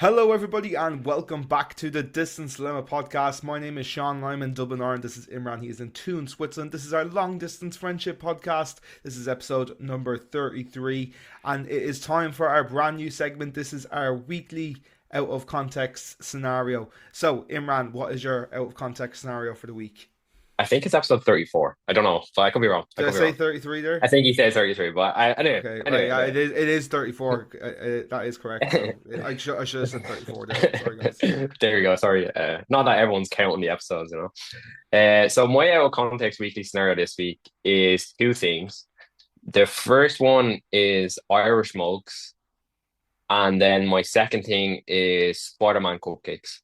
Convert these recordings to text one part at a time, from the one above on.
Hello, everybody, and welcome back to the Distance Dilemma podcast. My name is Sean. I'm in Dublin, Ireland. This is Imran. He is in Thun, Switzerland. This is our long distance friendship podcast. This is episode number 33, and it is time for our brand new segment. This is our weekly out of context scenario. So, Imran, what is your out of context scenario for the week? I think it's episode 34. I don't know, but I could be wrong. I Did I could be say wrong. 33 I there? think he says 33, but anyway, Okay, right, anyway, yeah, anyway. it is 34. That is correct. So, I should have said 34 there. Sorry, guys. There we go. Sorry. Not that everyone's counting the episodes, you know. So my out of context weekly scenario this week is two things. The first one is Irish mugs, and then my second thing is Spider-Man cupcakes.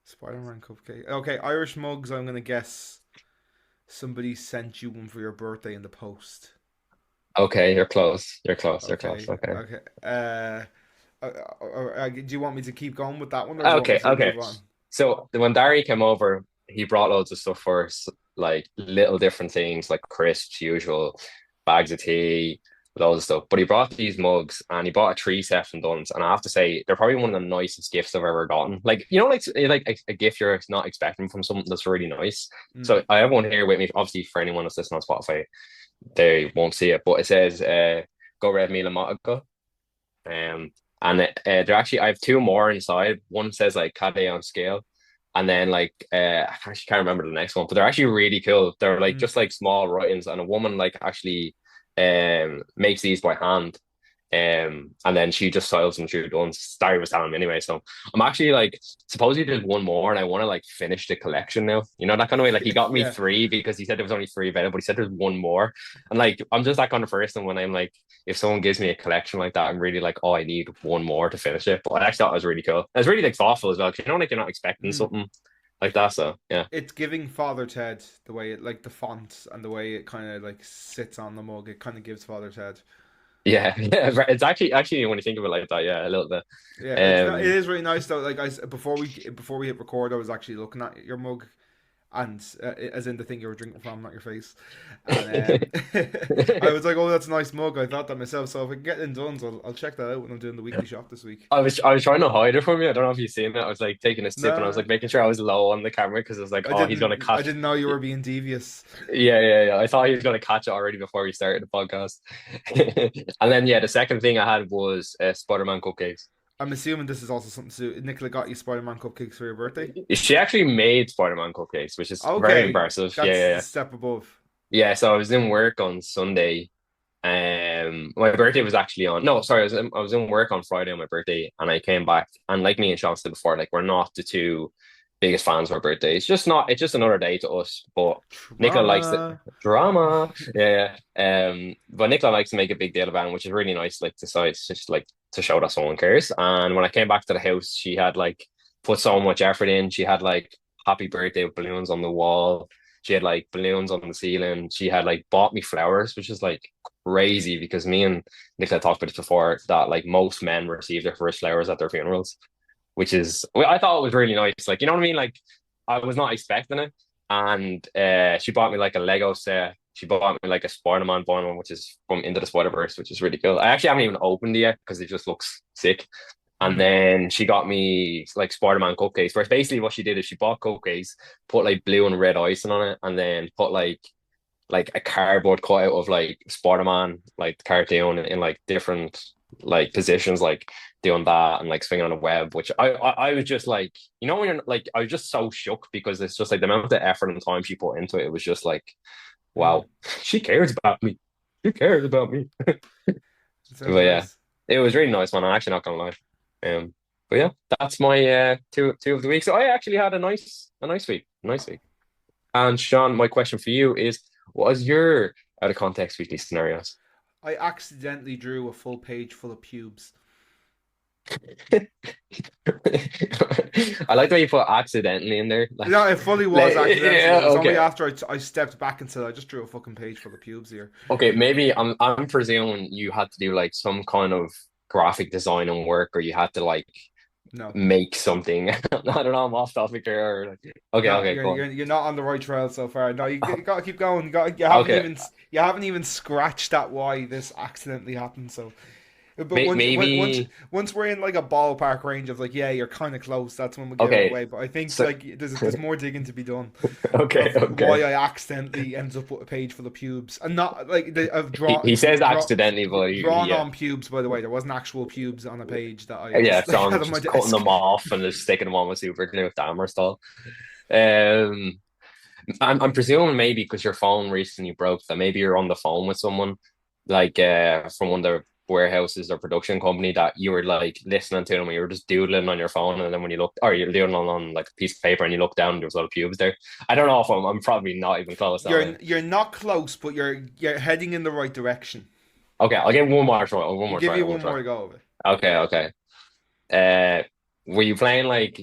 Spider-Man cupcake. Okay, Irish mugs. I'm gonna guess somebody sent you one for your birthday in the post. Okay, you're close. You're close. You're close. Okay, Okay. okay. Do you want me to keep going with that one, or do you want me Okay. to Okay. move on? So when Dari came over, he brought loads of stuff for us, like little different things, like crisps, usual bags of tea, loads of stuff. But he brought these mugs, and he bought a tree set from Dunn's, and I have to say they're probably one of the nicest gifts I've ever gotten. Like like a gift you're not expecting from someone that's really nice. Mm. So I have one here with me. Obviously, for anyone that's listening on Spotify, they won't see it, but it says "Go Red Mila Motica." And they're actually I have two more inside. One says like Cade on scale, and then I actually can't remember the next one, but they're actually really cool. They're like Mm. just like small writings, and a woman like actually makes these by hand. And then she just styles them through done. Starry was telling me anyway. So I'm actually like supposedly there's one more and I want to like finish the collection now. You know, that kind of way. Like he got me Yeah. three because he said there was only three available, but he said there's one more. And like I'm just that kind of person when I'm like, if someone gives me a collection like that, I'm really like, oh, I need one more to finish it. But I actually thought it was really cool. It's really like thoughtful as well, because you know, like you're not expecting Mm. something like that. So yeah. It's giving Father Ted the way it like the font and the way it kind of like sits on the mug. It kind of gives Father Ted. Yeah, yeah, right. It's actually when you think of it like that, yeah, a little bit. Yeah, it Um, is really nice though. Like before we hit record, I was actually looking at your mug, and as in the thing you were drinking from, not your face. And I was like, "Oh, that's a nice mug." I thought that myself. So if I can get it in Duns, I'll check that out when I'm doing the weekly shop this week. I was trying to hide it from you. I don't know if you've seen it. I was like taking a sip and I was No, like making sure I was low on the camera because I was like, I oh, he's gonna didn't. I catch. didn't know you were being devious. Yeah, yeah, yeah. I thought he was gonna catch it already before we started the podcast. And then yeah, the second thing I had was Spider-Man cupcakes. I'm assuming this is also something to do. Nicola got you Spider-Man cupcakes for your birthday. She actually made Spider-Man cupcakes, which is very Okay, impressive. Yeah, that's yeah, the yeah. step above. Yeah, so I was in work on Sunday. My birthday was actually on. No, sorry, I was in work on Friday on my birthday, and I came back. And like me and Sean said before, like we're not the two biggest fans of our birthday. It's just not. It's just another day to us. But Nicola likes it. Drama. Drama. Yeah, yeah. But Nicola likes to make a big deal about it, which is really nice. Like decides just like to show that someone cares. And when I came back to the house, she had like put so much effort in. She had like happy birthday with balloons on the wall. She had like balloons on the ceiling. She had like bought me flowers, which is like crazy because me and Nicola talked about it before that like most men receive their first flowers at their funerals, which is well, I thought it was really nice. Like you know what I mean? Like I was not expecting it, and she bought me like a Lego set. She bought me like a Spider-Man one, which is from Into the Spider-Verse, which is really cool. I actually haven't even opened it yet because it just looks sick. And Mm. then she got me like Spider-Man cupcakes. Where basically what she did is she bought cupcakes, put like blue and red icing on it, and then put like a cardboard cutout of like Spider-Man, like the cartoon in like different like positions, like doing that and like swinging on a web, which I was just like, you know, when you're like, I was just so shook because it's just like the amount of effort and time she put into it. It was just like, Mm. wow, she cares about me. She cares about me. It But sounds yeah, nice. it was really nice, man. I'm actually not gonna lie. But yeah, that's my two of the week. So I actually had a nice week, nice week. And Sean, my question for you is, what is your out of context weekly scenarios? I accidentally drew a full page full of pubes. I like the way you put accidentally in there. No, it fully was accidental. Yeah, It was only okay. after I stepped back and said I just drew a fucking page full of pubes here. Okay, maybe I'm presuming you had to do like some kind of graphic design and work, or you had to like No, make something. I don't know, I'm off topic there. Okay, no, okay, you're cool. you're you're not on the right trail so far. No, you got to keep going. You Okay, haven't even scratched that why this accidentally happened. So But Maybe once we're in like a ballpark range of like, yeah, you're kind of close. That's when we give it okay. away. But I think So like there's more digging to be done okay, of okay. why I accidentally ends up with a page full of pubes, and not like I've He says accidentally, but drawn yeah. on pubes. By the way, there wasn't actual pubes on a page that I Yeah, just like Sean had on my just cutting desk. them off and just sticking them on with super glue with the hammer style. Um, I'm presuming maybe because your phone recently broke that maybe you're on the phone with someone like from one of the warehouses or production company that you were like listening to them and you were just doodling on your phone and then when you looked or you're doodling on like a piece of paper and you look down there was a lot of pubes there. I don't know if I'm probably not even close, am I? You're not close, but you're heading in the right direction. Okay, I'll give one more try. One I'll more give try. you One more one try. more to go of it. Okay, okay. Uh, were you playing like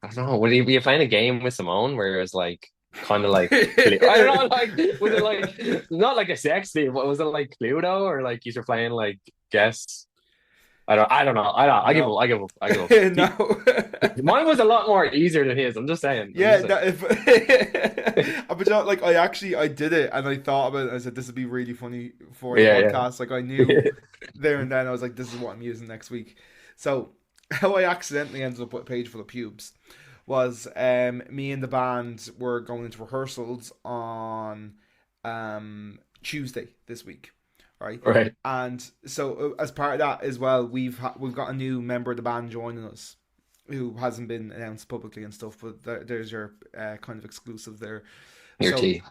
I don't know. Were you playing a game with Simone where it was like kind of like I don't know, like was it like not like a sex thing, but was it like Cluedo or like you were playing like guess? I don't know. I give up. No, I give up. I give up. no. Mine was a lot more easier than his. I'm just saying. I'm Yeah, just saying. no, if but you know, like I did it and I thought about it. I said this would be really funny for the Yeah, podcast. Like I yeah. knew there and then I was like, this is what I'm using next week. So how I accidentally ended up with a page full of pubes was me and the band were going into rehearsals on Tuesday this week, right? Right. And so as part of that as well, we've got a new member of the band joining us who hasn't been announced publicly and stuff, but there's your kind of exclusive there. Your So tea.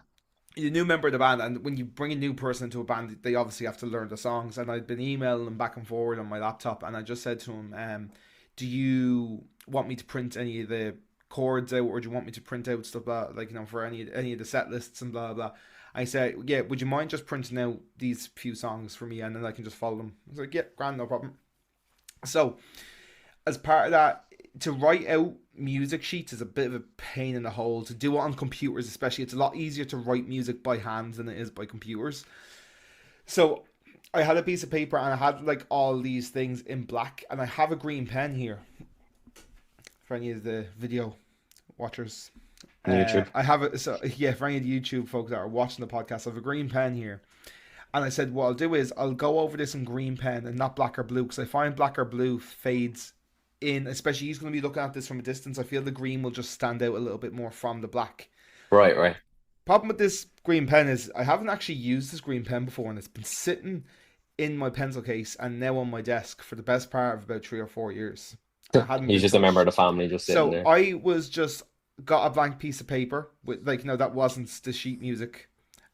you're a new member of the band, and when you bring a new person into a band, they obviously have to learn the songs. And I'd been emailing them back and forward on my laptop, and I just said to him, "Do you want me to print any of the chords out, or do you want me to print out stuff like for any of the set lists and blah blah?" I said, "Yeah, would you mind just printing out these few songs for me, and then I can just follow them?" I was like, "Yeah, grand, no problem." So as part of that, to write out music sheets is a bit of a pain in the hole. To do it on computers, especially, it's a lot easier to write music by hand than it is by computers. So I had a piece of paper and I had like all these things in black, and I have a green pen here for any of the video watchers. YouTube. I have it. So yeah, for any of the YouTube folks that are watching the podcast, I have a green pen here. And I said, what I'll do is I'll go over this in green pen and not black or blue, because I find black or blue fades in, especially he's going to be looking at this from a distance. I feel the green will just stand out a little bit more from the black. Right, right. Problem with this green pen is I haven't actually used this green pen before, and it's been sitting in my pencil case and now on my desk for the best part of about 3 or 4 years. And it hadn't He's been just a member of touched. the family just sitting So there. I was just got a blank piece of paper with like that wasn't the sheet music,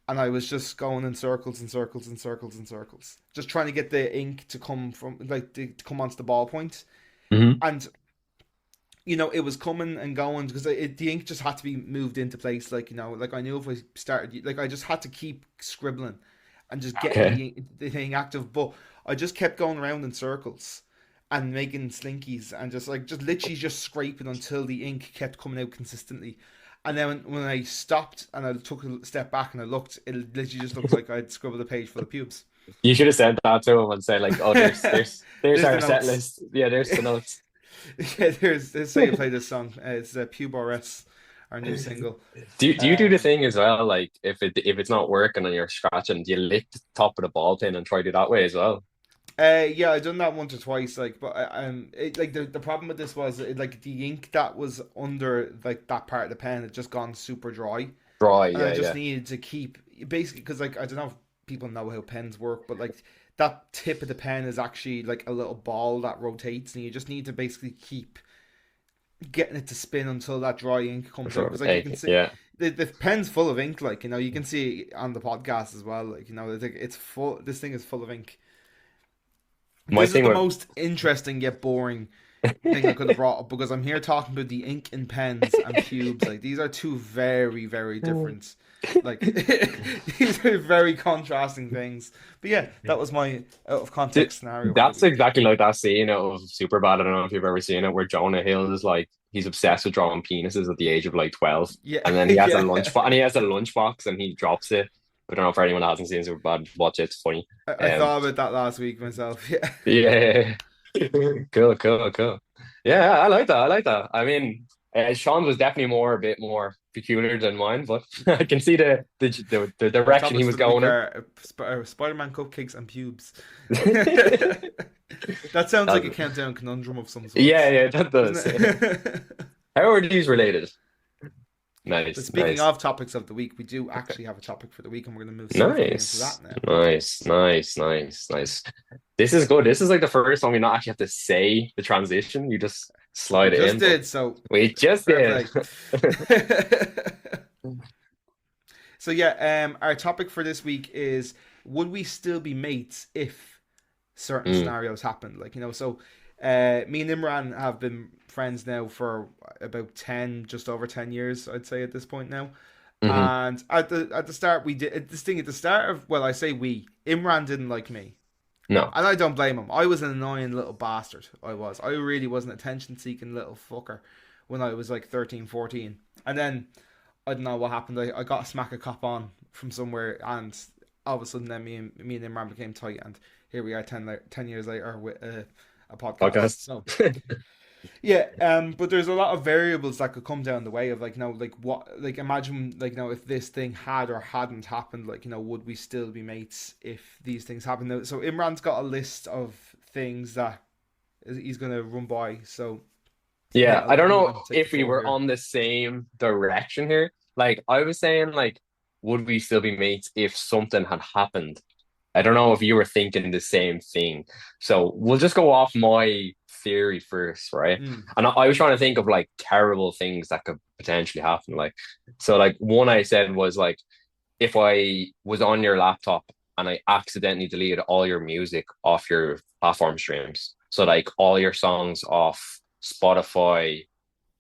and I was just going in circles and circles and circles and circles, just trying to get the ink to come from like to come onto the ballpoint. Hmm. And it was coming and going because the ink just had to be moved into place. Like like I knew if I started, like I just had to keep scribbling and just getting Okay. the thing active. But I just kept going around in circles and making slinkies and just literally just scraping until the ink kept coming out consistently. And then when I stopped and I took a step back and I looked, it literally just looked like I'd scribbled a page full of pubes. You should have said that to him and say like, "Oh, there's There's the our set notes. list. Yeah, there's the notes." Yeah, there's how you play this song. It's Pube RS, our new single. Do you do the Um, thing as well? Like if it's not working and you're scratching, do you lick the top of the ball pin and try to do that way as well? yeah, I done that once or twice. Like, but like the problem with this was like the ink that was under like that part of the pen had just gone super dry, Dry, and I yeah, just yeah. needed to keep basically because like I don't know if people know how pens work, but like that tip of the pen is actually like a little ball that rotates, and you just need to basically keep getting it to spin until that dry ink comes out. For Because like you can taking, see, yeah. the pen's full of ink. Like you can see it on the podcast as well. Like it's full. This thing is full of ink. My This is thing the with most interesting yet boring thing I could have brought up because I'm here talking about the ink in pens and pubes. Like these are two very, very different. Like these are very contrasting things. But yeah, that was my out of Th- context scenario for the that's week. exactly like that scene of Superbad. I don't know if you've ever seen it, where Jonah Hill is like he's obsessed with drawing penises at the age of like 12, Yeah, and then he has a yeah. lunch and he has a lunchbox and he drops it. I don't know if anyone hasn't seen Superbad, watch it. It's funny. I Um, thought about that last week myself. Yeah. yeah, cool. Yeah, I like that. I like that. I mean, Sean was definitely more a bit more. peculiar than mine, but I can see the Our direction he topics was for the week going in. are Spider-Man cupcakes and pubes. That sounds like a Uh, countdown conundrum of some yeah, sorts, yeah, that doesn't does. it? How are these related? But Nice, speaking nice. of topics of the week, we do Okay. actually have a topic for the week, and we're going to move swiftly into Nice, that now. nice, nice, nice, nice. This is good. This is like the first time we not actually have to say the transition. You just But we slide it just in, but did, so we just fair did. play. So yeah, our topic for this week is: would we still be mates if certain Mm, scenarios happened? Like, so me and Imran have been friends now for about 10, just over 10 years, I'd say at this point now. hmm. And at the start, we did this thing at the start of, well, I say we. Imran didn't like me, No. and I don't blame him. I was an annoying little bastard. I was. I really was an attention seeking little fucker when I was like 13, 14. And then I don't know what happened. I got a smack a cop on from somewhere, and all of a sudden, then me and Imran became tight, and here we are 10 years later with a podcast. Podcast. So yeah, but there's a lot of variables that could come down the way of, like, like what, like, imagine, like, if this thing had or hadn't happened, like, would we still be mates if these things happened? So Imran's got a list of things that he's gonna run by. So yeah, Yeah, I'll I let don't him know take the if we floor were here. on the same direction here. Like I was saying, like, would we still be mates if something had happened? I don't know if you were thinking the same thing. So we'll just go off my theory first, right? Mm, And I was trying to think of like terrible things that could potentially happen. Like, so like one I said was like if I was on your laptop and I accidentally deleted all your music off your platform streams. So like all your songs off Spotify,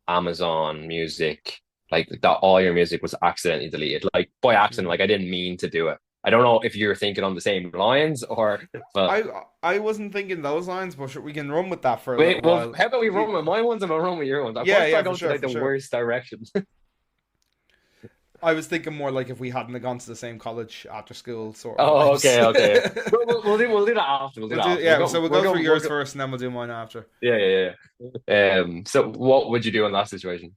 Amazon Music, like that all your music was accidentally deleted, like by accident, mm. like I didn't mean to do it. I don't know if you're thinking on the same lines or, but I wasn't thinking those lines, but sure, we can run with that for a little wait, well, while. how about we run with my ones and we'll run with your ones? I Yeah, was yeah, trying to for go to sure, like for the sure. worst direction. I was thinking more like if we hadn't have gone to the same college after school, sort of Oh, vibes. okay, okay. We'll do that after. We'll do We'll that do, after. We'll yeah. So go. we'll We'll go go. through We'll yours go. first, and then we'll do mine after. Yeah, yeah, yeah. So what would you do in that situation?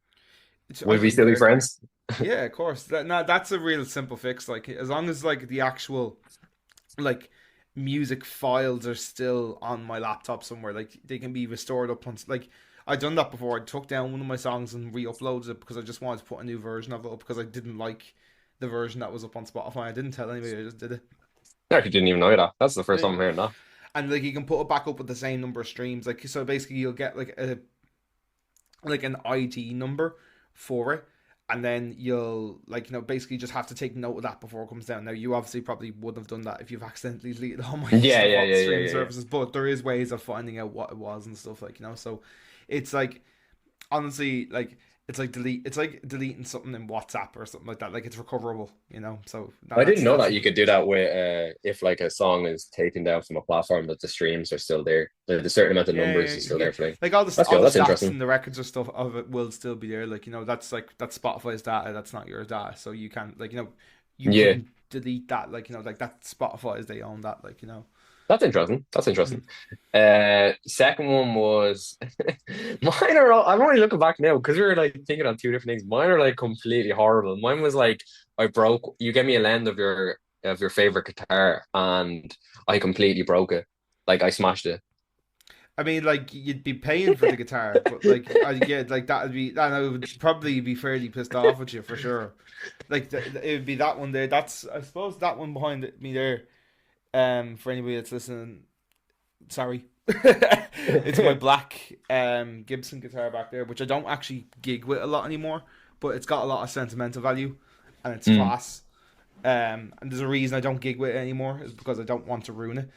I Would we couldn't still be care. friends? Yeah, of course. No, that's a real simple fix. Like, as long as, like, the actual, like, music files are still on my laptop somewhere, like, they can be restored up on, like, I've done that before. I took down one of my songs and re-uploaded it because I just wanted to put a new version of it up because I didn't like the version that was up on Spotify. I didn't tell anybody. I just did it. I actually didn't even know that. That's the first time Yeah. I'm hearing that. And like, you can put it back up with the same number of streams. Like, so basically you'll get like an ID number for it, and then you'll, like, basically just have to take note of that before it comes down. Now, you obviously probably wouldn't have done that if you've accidentally deleted all my Yeah, stuff yeah, off the yeah, yeah, streaming yeah, yeah. services, but there is ways of finding out what it was and stuff, like, so it's like, honestly, like, it's like deleting something in WhatsApp or something like that. Like, it's recoverable, so I that's didn't know that's that you could do that with if like a song is taken down from a platform that the streams are still there. The certain amount of yeah, numbers yeah, is still yeah. there for like Like, all the that's all cool. the That's stats interesting. and the records or stuff of it will still be there. Like, that's Spotify's data. That's not your data. So you can't, like, you Yeah, couldn't delete that. Like, like, that Spotify's, they own that. Like, that's interesting. That's Mm. interesting. Second one was mine are all, I'm only looking back now because we were like thinking on two different things. Mine are like completely horrible. Mine was like I broke you gave me a lend of your favorite guitar and I completely broke it. Like I smashed it. I mean, like, you'd be paying for the guitar, but, like, yeah, like, I would probably be fairly pissed off with you for sure. Like, it would be that one there. That's, I suppose, that one behind me there. For anybody that's listening, sorry. It's my black Gibson guitar back there, which I don't actually gig with a lot anymore, but it's got a lot of sentimental value and it's Mm. class. And there's a reason I don't gig with it anymore, is because I don't want to ruin it.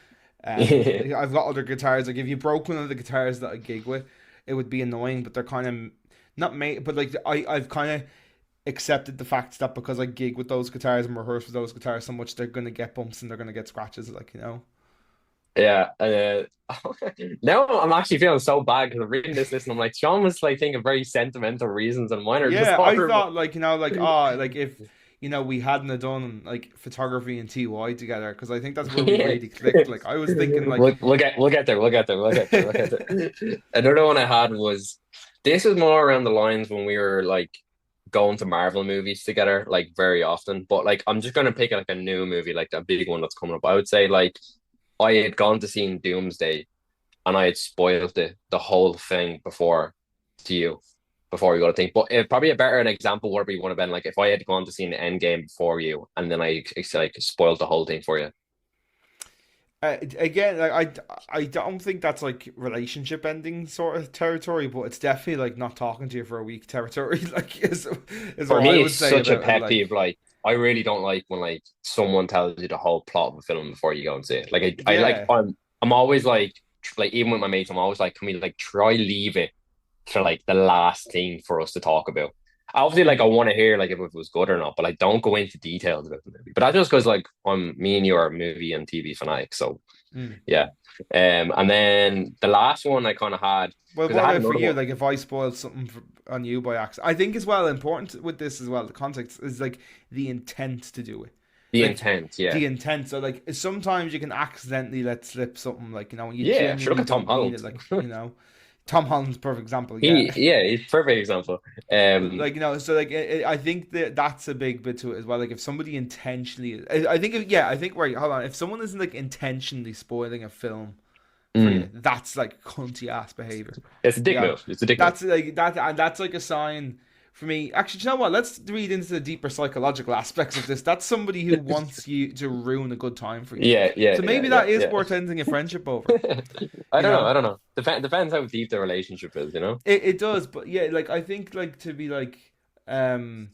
Yeah. I've got other guitars. Like, if you broke one of the guitars that I gig with, it would be annoying. But they're kind of not made. But, like, I've kind of accepted the fact that because I gig with those guitars and rehearse with those guitars so much, they're gonna get bumps and they're gonna get scratches. Like, Yeah, now I'm actually feeling so bad because I'm reading this list and I'm like, Sean was like thinking very sentimental reasons and mine are just Yeah, I horrible. thought, like, like, like, if we hadn't have done, like, photography and TY together, because I think that's where we Yeah. really clicked. Like, I was thinking, like, We'll get there. We'll get there. We'll get there. We'll get there. Another one I had was this was more around the lines when we were like going to Marvel movies together like very often, but like I'm just gonna pick like a new movie, like a big one that's coming up. I would say like I had gone to see Doomsday and I had spoiled the whole thing before to you before we got to think. But probably a better an example would be would have been like if I had gone to see an end game before you and then it's like spoiled the whole thing for you. Again, like I don't think that's like relationship ending sort of territory, but it's definitely like not talking to you for a week territory. Like is For what I me, would it's say such a about it. pet Like peeve. Like I really don't like when like someone tells you the whole plot of a film before you go and see it. Like I like yeah, I'm always like even with my mates, I'm always like, can we like try leave it for like the last thing for us to talk about? Obviously, like I mm, want to hear like if it was good or not, but like don't go into details about the movie. But that just goes like me and you are movie and TV fanatics, so mm. yeah. And then the last one I kind of had Well, because what I had about for another you? one. Like if I spoiled something on you by accident, I think as well important with this as well. The context is like the intent to do it. The Like intent, yeah, the intent. So like sometimes you can accidentally let slip something like when you yeah. Should look genuinely at Tom don't mean Holland. it. Tom Holland's a perfect example. Yeah. He's a perfect example. Like so like I think that that's a big bit to it as well. Like if somebody intentionally, I think yeah, I think right. Hold on, if someone isn't like intentionally spoiling a film for you, mm, that's like cunty ass behavior. it's a You dick know, move. It's a dick move. that's like that, and that's like a sign for me. Actually, do you know what? Let's read into the deeper psychological aspects of this. That's somebody who wants you to ruin a good time for you. Yeah, yeah, So yeah, maybe yeah, that is yeah. worth ending a friendship over. I You don't know. know, I don't know. Depends how deep the relationship is, you know? it does, but yeah, like I think like to be like um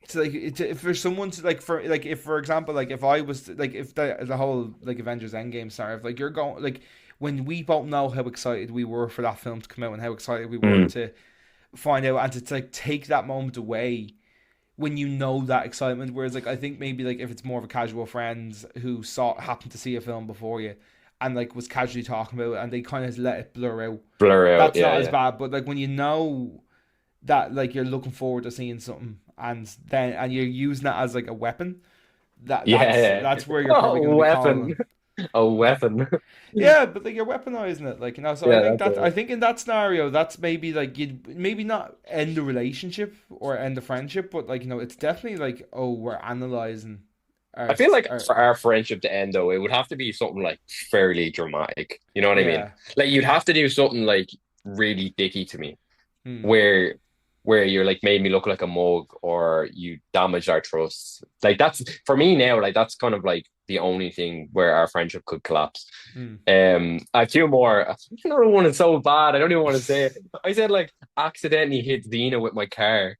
to like if for someone to like for like if for example like if I was like if the whole like Avengers Endgame star if like you're going like when we both know how excited we were for that film to come out and how excited we were Mm, to find out and to like take that moment away when you know that excitement, whereas like I think maybe like if it's more of a casual friends who saw happened to see a film before you and like was casually talking about it and they kind of let it blur out, blur out. that's Yeah, not as yeah. bad. But like when you know that like you're looking forward to seeing something and you're using that as like a weapon, Yeah, yeah. that's where you're probably going Oh, to be weapon. calling. A weapon. Yeah, but like you're weaponizing it, like So I Yeah, think that's that I it. think in that scenario, that's maybe like you'd maybe not end the relationship or end the friendship, but like it's definitely like oh we're analyzing I our feel like our for our friendship to end though, it would have to be something like fairly dramatic. You know what I mean? yeah. Like you'd have to do something like really dicky to me. Hmm. where where you're like made me look like a mug or you damaged our trust. Like that's for me now, like that's kind of like the only thing where our friendship could collapse. Hmm. I have two more. Another one is so bad. I don't even want to say it. I said like accidentally hit Dina with my car.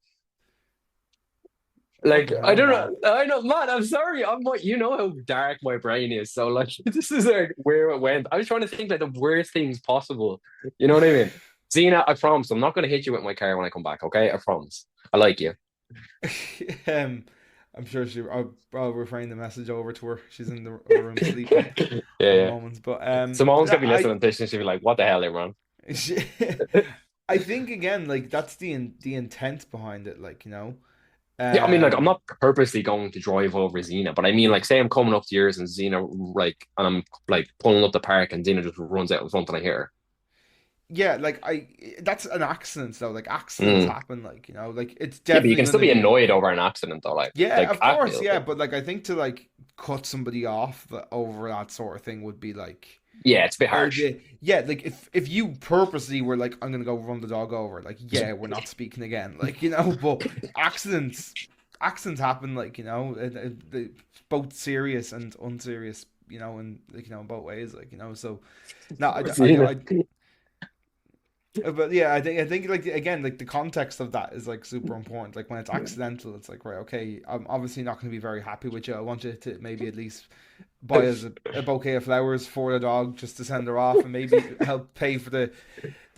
Like Fucking I hell, don't man. know. I know, man. I'm sorry. You know how dark my brain is. So like, this is like where it went. I was trying to think like the worst things possible. You know what I mean? Zena, I promise. I'm not going to hit you with my car when I come back. Okay, I promise. I like you. um, I'm sure I'll refrain the message over to her. She's in the other room sleeping Yeah, at the yeah. moment, but Simone's gonna be I listening to this and she'll be like, "What the hell, Imran?" she, I think again like that's the intent behind it, Yeah, I mean, like, I'm um not purposely going to drive over Xena, but I mean, like, say I'm coming up to yours and Xena, like, and I'm like pulling up the park and Xena just runs out in front and I hit her. yeah, like I that's an accident though. Like accidents Mm. happen, like it's Yeah, but you definitely can going still to be be. annoyed over an accident, though. Yeah, of I course, feel yeah, like, but like I think to like cut somebody off over that sort of thing would be like yeah, it's a bit oh harsh. the yeah, like if you purposely were like I'm gonna go run the dog over, like yeah, we're not speaking again, but accidents accidents happen, both serious and unserious, and in both ways, so no, Xena. but yeah, I think like again, like the context of that is like super important. Like when it's accidental, it's like right, okay, I'm obviously not going to be very happy with you. I want you to maybe at least buy us a bouquet of flowers for the dog just to send her off, and maybe help pay for the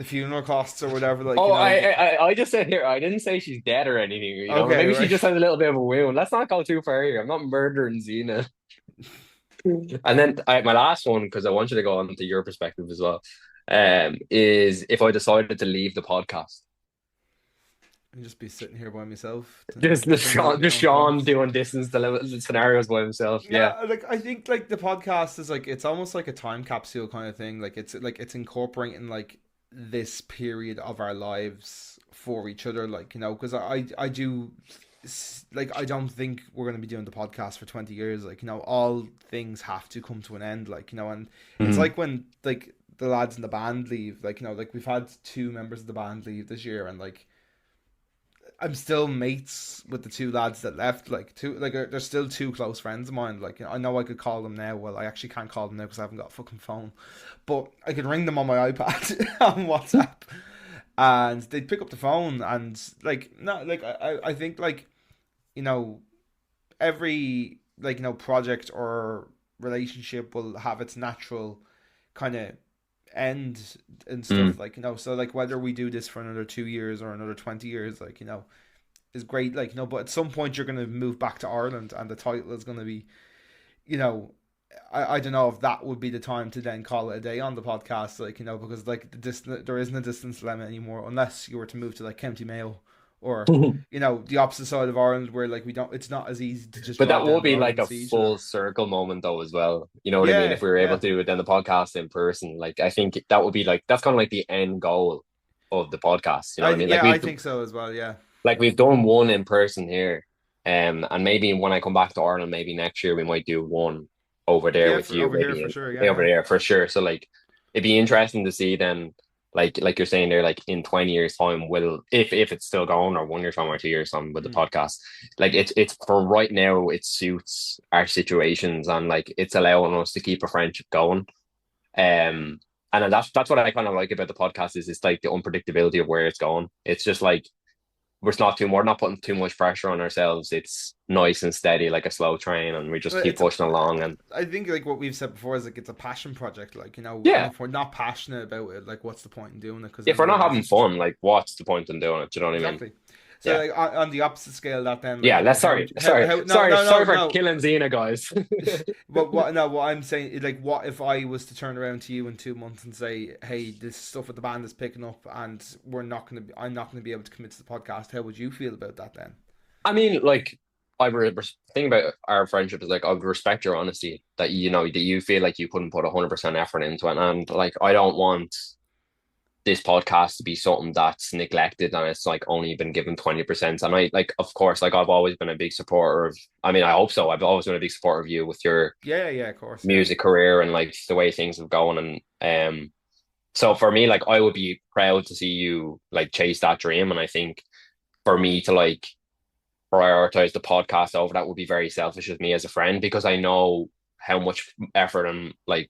funeral costs or whatever. Oh, But I just said here, I didn't say she's dead or anything, you know. okay, Maybe she right, just has a little bit of a wound. Let's not go too far here. I'm not murdering Xena. And then my last one, because I want you to go on to your perspective as well, is if I decided to leave the podcast. and just be sitting here by myself, dipping out Just my own Sean thoughts. doing distance scenarios by himself. Yeah. Yeah, like I think like the podcast is like it's almost like a time capsule kind of thing. Like it's incorporating like this period of our lives for each other, like, you know, because I do, like, I don't think we're going to be doing the podcast for 20 years, like, you know, all things have to come to an end, like, you know. And it's Mhm. like when, like, the lads in the band leave, like, you know, like, we've had two members of the band leave this year, and like, I'm still mates with the two lads that left. Like, two, like, they're still two close friends of mine. Like, you know, I know I could call them now. Well, I actually can't call them now because I haven't got a fucking phone. But I could ring them on my iPad on WhatsApp, and they'd pick up the phone. And like, no, like, I think, like, you know, every, like, you know, project or relationship will have its natural kind of end and stuff, Mm. like, you know. So like, whether we do this for another 2 years or another 20 years, like, you know, is great, like, you know. But at some point you're going to move back to Ireland, and the title is going to be, you know, I don't know if that would be the time to then call it a day on the podcast, like, you know, because like there isn't a distance limit anymore unless you were to move to like County Mayo, or, you know, the opposite side of Ireland, where like we don't, it's not as easy to just But drive that down would the be road like and a see each other. full circle moment though as well. You know what I mean? Yeah, If we were able yeah, to do then the podcast in person, like I think that would be like that's kind of like the end goal of the podcast. You know what I mean? I think so as well, yeah. Like we've done one in person here, and maybe when I come back to Ireland, maybe next year we might do one over there Yeah, with for you, over here maybe for sure, yeah, over yeah. there for sure. So like it'd be interesting to see then, like you're saying there, like in 20 years time, will if it's still going, or 1 year time or 2 years time with the Mm. podcast, like it's for right now, it suits our situations and like it's allowing us to keep a friendship going. Um, and that's what I kind of like about the podcast is it's like the unpredictability of where it's going. It's just like we're not putting too much pressure on ourselves. It's nice and steady, like a slow train, and we just Well, keep it's a, pushing along. And I think like what we've said before is like it's a passion project, like, you know. And yeah, if we're not passionate about it, like, what's the point in doing it? Because if then we're we're not having just fun, like what's the point in doing it? Do you know what I mean? exactly. So Yeah, like on the opposite scale, that then, like, yeah. you know, Let's sorry, how sorry, no sorry, no sorry no for no. killing Xena, guys. But what, no, what I'm saying is, like, what if I was to turn around to you in 2 months and say, hey, this stuff with the band is picking up, and I'm not gonna be able to commit to the podcast. How would you feel about that then? I mean, like, thing about our friendship is like I would respect your honesty that you know that you feel like you couldn't put 100% effort into it, and like I don't want this podcast to be something that's neglected and it's like only been given 20%. And I like, of course, like I've always been a big supporter of, I mean, I hope so. I've always been a big supporter of you with your Yeah, yeah, of course, yeah. music career and like the way things have gone. And so for me, like I would be proud to see you like chase that dream. And I think for me to like prioritize the podcast over that would be very selfish of me as a friend because I know how much effort and like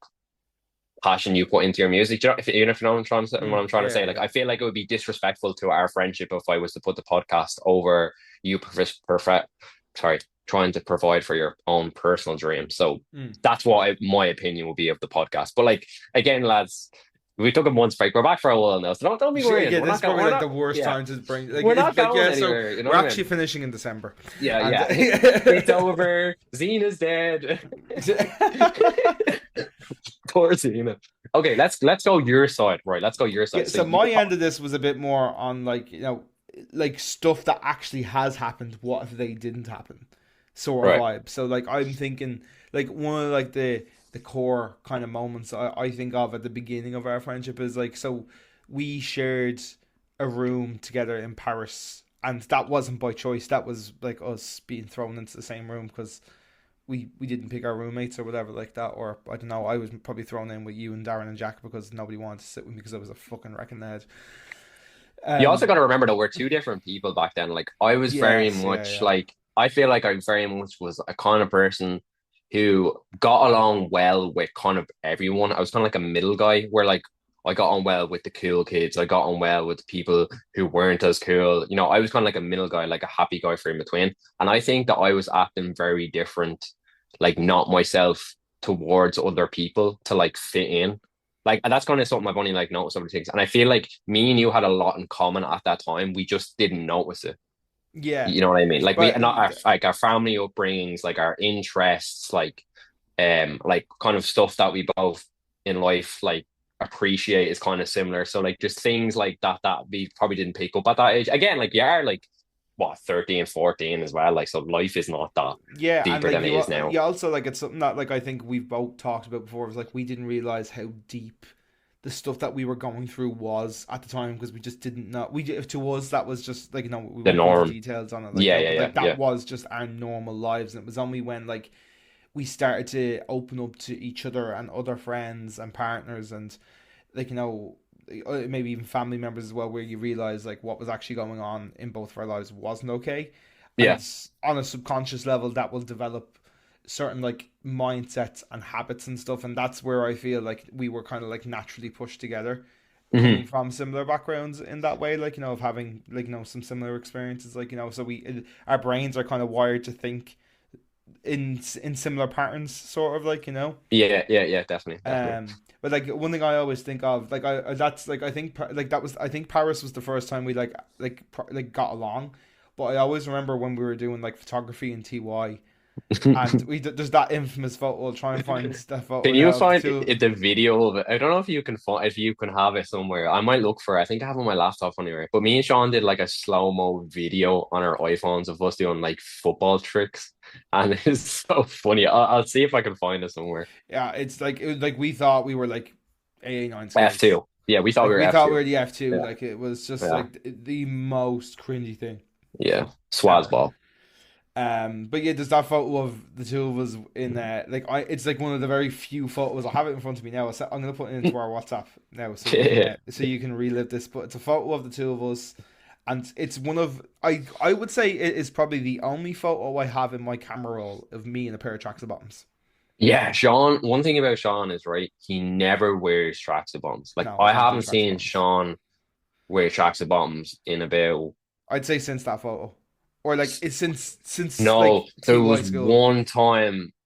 passion you put into your music. Do you know, if even if you know what I'm trying to Yeah, say, like yeah. I feel like it would be disrespectful to our friendship if I was to put the podcast over you perfect sorry, trying to provide for your own personal dream. So Mm. that's what my opinion would be of the podcast. But like again, lads, we took a month's break. We're back for a while now, so don't be worrying. Yeah, this is probably We're like not the worst yeah, time to bring, like, we're it's not like, going yeah. So anywhere. You know we're what I actually mean? finishing in December, Yeah, and yeah. It's over. Xena's dead. Poor Xena. Okay, let's go your side. Right, let's go your yeah. side. So So you my end of this was a bit more on, like, you know, like, stuff that actually has happened. What if they didn't happen? Sort of right. vibe. So like, I'm thinking, like, one of like the core kind of moments I think of at the beginning of our friendship is like, so we shared a room together in Paris, and that wasn't by choice. That was like us being thrown into the same room because we didn't pick our roommates or whatever like that. Or I don't know, I was probably thrown in with you and Darren and Jack because nobody wanted to sit with me because I was a fucking wrecking head. You also Um, got to remember that we're two different people back then. Like I was very yes, yeah, much yeah. like I feel like I very much was a kind of person who got along well with kind of everyone. I was kind of like a middle guy where like I got on well with the cool kids. I got on well with the people who weren't as cool. You know, I was kind of like a middle guy, like a happy guy for in between. And I think that I was acting very different, like not myself towards other people to like fit in. Like that's kind of something I've only like noticed over the things. And I feel like me and you had a lot in common at that time. We just didn't notice it. Yeah, You know what I mean? Like we but not our like our family upbringings, like our interests, like kind of stuff that we both in life like appreciate is kind of similar. So like just things like that we probably didn't pick up at that age. Again, like you are like what 13, 14 as well. Like so life is not that yeah, and deeper like than it is now. you also, like, it's something that, like, I think we've both talked about before. It was like we didn't realize how deep the stuff that we were going through was at the time, because we just didn't know. To us that was just like, we The won't go into norm. details on it, like, Yeah, but yeah, like that yeah, was just our normal lives, and it was only when like we started to open up to each other and other friends and partners, and like, maybe even family members as well, where you realize like what was actually going on in both of our lives wasn't okay. yeah. And on a subconscious level, that will develop certain like mindsets and habits and stuff, and that's where I feel like we were kind of like naturally pushed together, Hmm. coming from similar backgrounds in that way, like, of having like, some similar experiences, like, so our brains are kind of wired to think in similar patterns, sort of, like, Yeah, yeah, yeah. Definitely, definitely. but like one thing I always think of, like, that's like, I think like that was, I think Paris was the first time we like got along, but I always remember when we were doing like photography in TY, and there's that infamous photo. I'll try and find that photo Can you now of the find two. the video of it? I don't know if you can find if you can have it somewhere. I might look for it. I think I have it on my laptop anyway. But me and Sean did like a slow-mo video on our iPhones of us doing like football tricks, and it's so funny. I'll see if I can find it somewhere. Yeah, it's like, it was like we thought we were like AA9 skills. F2. Yeah, we thought we Like were we thought we F2. were the F2. Yeah, Like it was just yeah, like the most cringy thing yeah. Swaz ever. ball. But yeah, there's that photo of the two of us in like, it's like one of the very few photos. I have it in front of me now. I'm gonna put it into our WhatsApp now, so you can relive this. But it's a photo of the two of us, and it's one of, I would say it is probably the only photo I have in my camera roll of me in a pair of tracksuit bottoms. Yeah, Sean. One thing about Sean is right. He never wears tracksuit bottoms. Like No, I never haven't wears tracksuit seen bottoms. Sean wear tracksuit bottoms in about. I'd say since that photo, or like it's since No, like TY school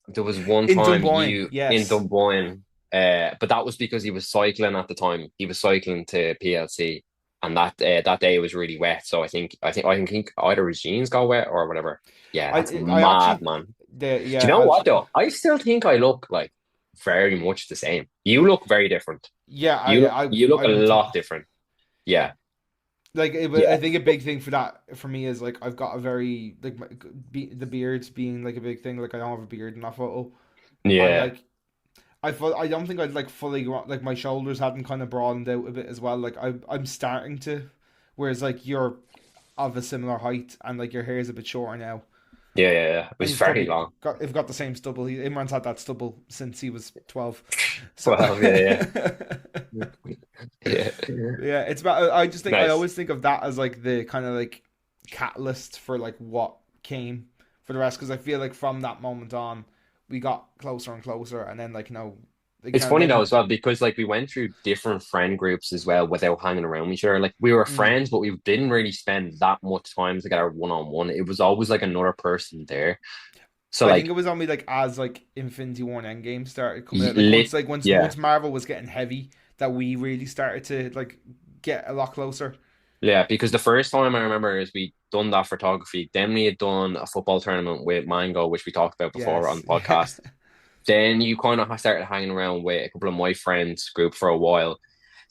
there was one in time Dunboyne. you in Yes. Dunboyne, but that was because he was cycling at the time. He was cycling to PLC, and that day was really wet. So I think either his jeans got wet or whatever. Yeah, that's I mad, actually, man. Do you yeah, know what though? I still think I look like very much the same. You look very different. yeah, You look I a would lot different. Yeah, like I yeah, think a big thing for that for me is like I've got a very like the beard being like a big thing. Like I don't have a beard in that photo. I yeah, like I don't think I'd like fully like my shoulders hadn't kind of broadened out a bit as well. Like I'm starting to, whereas like you're of a similar height and like your hair is a bit shorter now. yeah, yeah, yeah. It And was you've very probably long. got the same stubble. Imran's had that stubble since he was 12. So Well, yeah, yeah, yeah. yeah, it's about. I just think I Nice. always think of that as like the kind of like catalyst for like what came for the rest, because I feel like from that moment on we got closer and closer, and then like, they It's kind of funny though then. as well because like we went through different friend groups as well without hanging around each other. Like we were Mm, friends, but we didn't really spend that much time together one on one. It was always like another person there. So I think like it was only like as like Infinity War and Endgame started coming out, like lit, once yeah, Marvel was getting heavy, that we really started to like get a lot closer. yeah. Because the first time I remember is we done that photography. Then we had done a football tournament with Mango, which we talked about before on Yes, the yeah. podcast. Then you kind of started hanging around with a couple of my friends group for a while.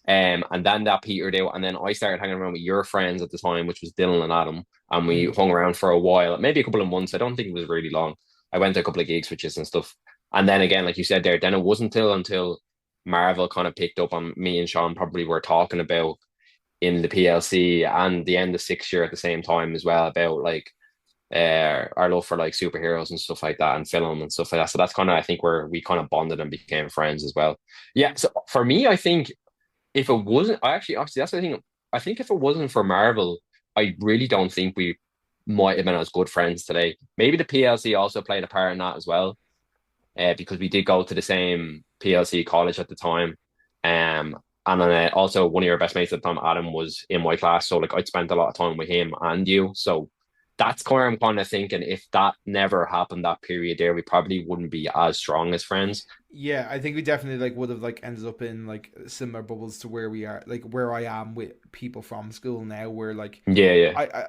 And then that petered out, and then I started hanging around with your friends at the time, which was Dylan and Adam, and we Mm. hung around for a while, maybe a couple of months. I don't think it was really long. I went to a couple of gigs, which is and stuff, and then again, like you said there, then it wasn't until Marvel kind of picked up on me and Sean probably were talking about in the PLC and the end of sixth year at the same time as well about like our love for like superheroes and stuff like that and film and stuff like that. So that's kind of I think where we kind of bonded and became friends as well. Yeah. So for me, I think if it wasn't, actually, that's the thing. I think if it wasn't for Marvel, I really don't think we might have been as good friends today. Maybe the PLC also played a part in that as well, because we did go to the same PLC college at the time. And then also one of your best mates at the time, Adam, was in my class. So like I'd spent a lot of time with him and you. So that's where I'm kind of thinking if that never happened, that period there, we probably wouldn't be as strong as friends. Yeah, I think we definitely like would have like ended up in like similar bubbles to where we are, like where I am with people from school now, where like Yeah, yeah. I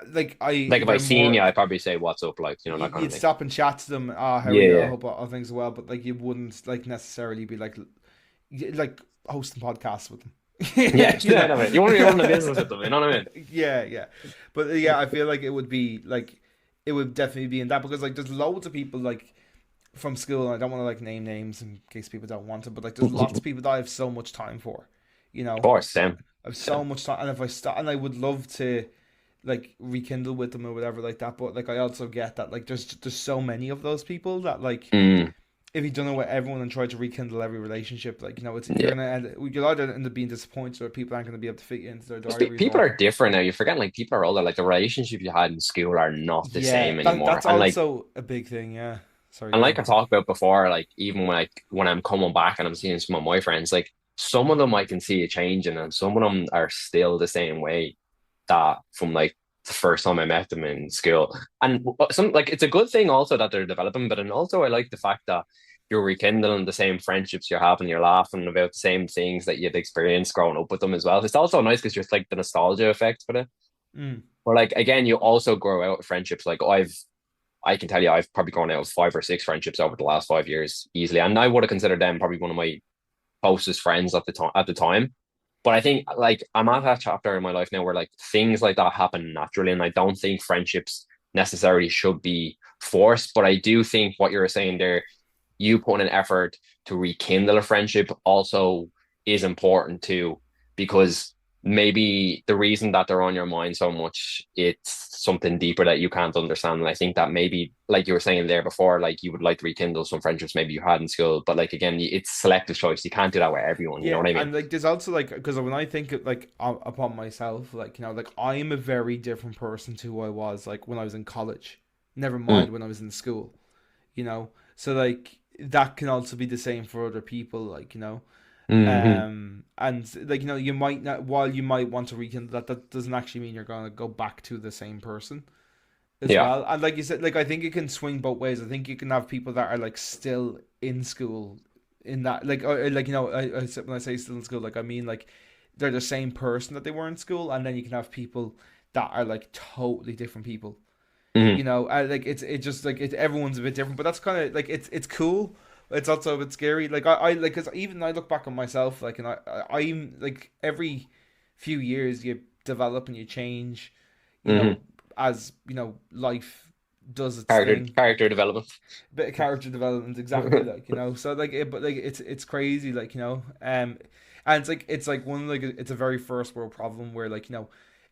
Like if if I I'm seen more, you, I'd probably say what's up, like, that kind of you'd thing. stop and chat to them. Ah, how are Yeah, you? I yeah. hope all things are well, but like you wouldn't like necessarily be like hosting podcasts with them. Yeah, you yeah, know. no, man. You want to run a business with them, you know what I mean? Yeah, yeah, but yeah, I feel like it would be like it would definitely be in that, because like there's loads of people like from school, and I don't want to like name names in case people don't want to, but like there's lots of people that I have so much time for, You Of know, course, same, I've so same. much time, and if I start, and I would love to like rekindle with them or whatever like that. But like I also get that like there's so many of those people that like Mm, if you don't know what everyone and try to rekindle every relationship, like it's you're yeah. gonna you'll either end up being disappointed or people aren't gonna be able to fit you into their diaries People or are different now. You're forgetting like people are older. Like the relationship you had in school are not the yeah, same anymore. that's And like also a big thing. Yeah, sorry, and go like on. I talked about before, like even when I'm coming back and I'm seeing some of my friends, like some of them I can see a change in, and some of them are still the same way that from like the first time I met them in school. And some like it's a good thing also that they're developing, but and also I like the fact that you're rekindling the same friendships you're having, you're laughing about the same things that you'd experienced growing up with them as well. It's also nice because you're like the nostalgia effect for it. Mm. But like again, you also grow out of friendships. Like I can tell you I've probably grown out of 5 or 6 friendships over the last 5 years easily. And I would have considered them probably one of my closest friends at the time. But I think like I'm at that chapter in my life now where like things like that happen naturally, and I don't think friendships necessarily should be forced. But I do think what you're saying there, you putting an effort to rekindle a friendship also is important too, because maybe the reason that they're on your mind so much, it's something deeper that you can't understand. And I think that maybe, like you were saying there before, like you would like to rekindle some friendships maybe you had in school, but like again, it's selective choice. You can't do that with everyone. You know Yeah, what I mean? and like there's also like because when I think of, like upon myself, like like I am a very different person to who I was like when I was in college. Never Mm, mind when I was in school, So like that can also be the same for other people, hmm and like you might not while you might want to rekindle that, that doesn't actually mean you're gonna go back to the same person as Yeah. well. And like you said, like I think it can swing both ways. I think you can have people that are like still in school in that like when I say still in school, like I mean like they're the same person that they were in school, and then you can have people that are like totally different people. hmm Like it just like everyone's a bit different, but that's kind of like it's cool. It's also a bit scary. Like I like because even I look back on myself, like and I'm like every few years you develop and you change, you hmm know, as life does its Character thing. character development. Bit of character development, exactly. So like but like it's crazy, and it's like one like it's a very first world problem where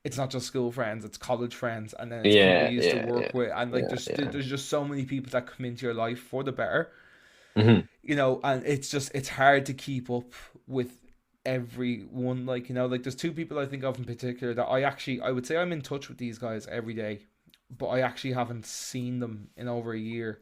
it's not just school friends, it's college friends, and then it's people Yeah, you used to yeah, yeah, work with, and like yeah, yeah. there's just so many people that come into your life for the better, hmm and it's hard to keep up with everyone. Like there's two people I think of in particular that I would say I'm in touch with these guys every day, but I actually haven't seen them in over a year,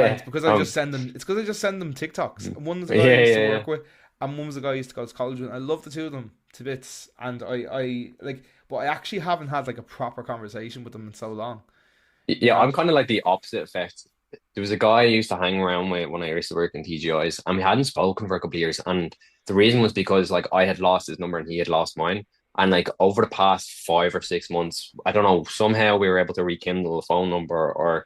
and it's Yeah. because I just send them. It's because I just send them TikToks. One was a Yeah, guy I used to yeah, work with, and one was a guy I used to go to college with. I love the two of them to bits, and I like, but I actually haven't had like a proper conversation with them in so long. You yeah, know? I'm kind of like the opposite effect. There was a guy I used to hang around with when I used to work in TGIs, and we hadn't spoken for a couple of years. And the reason was because like I had lost his number and he had lost mine. And like over the past 5 or 6 months, I don't know, somehow we were able to rekindle the phone number, or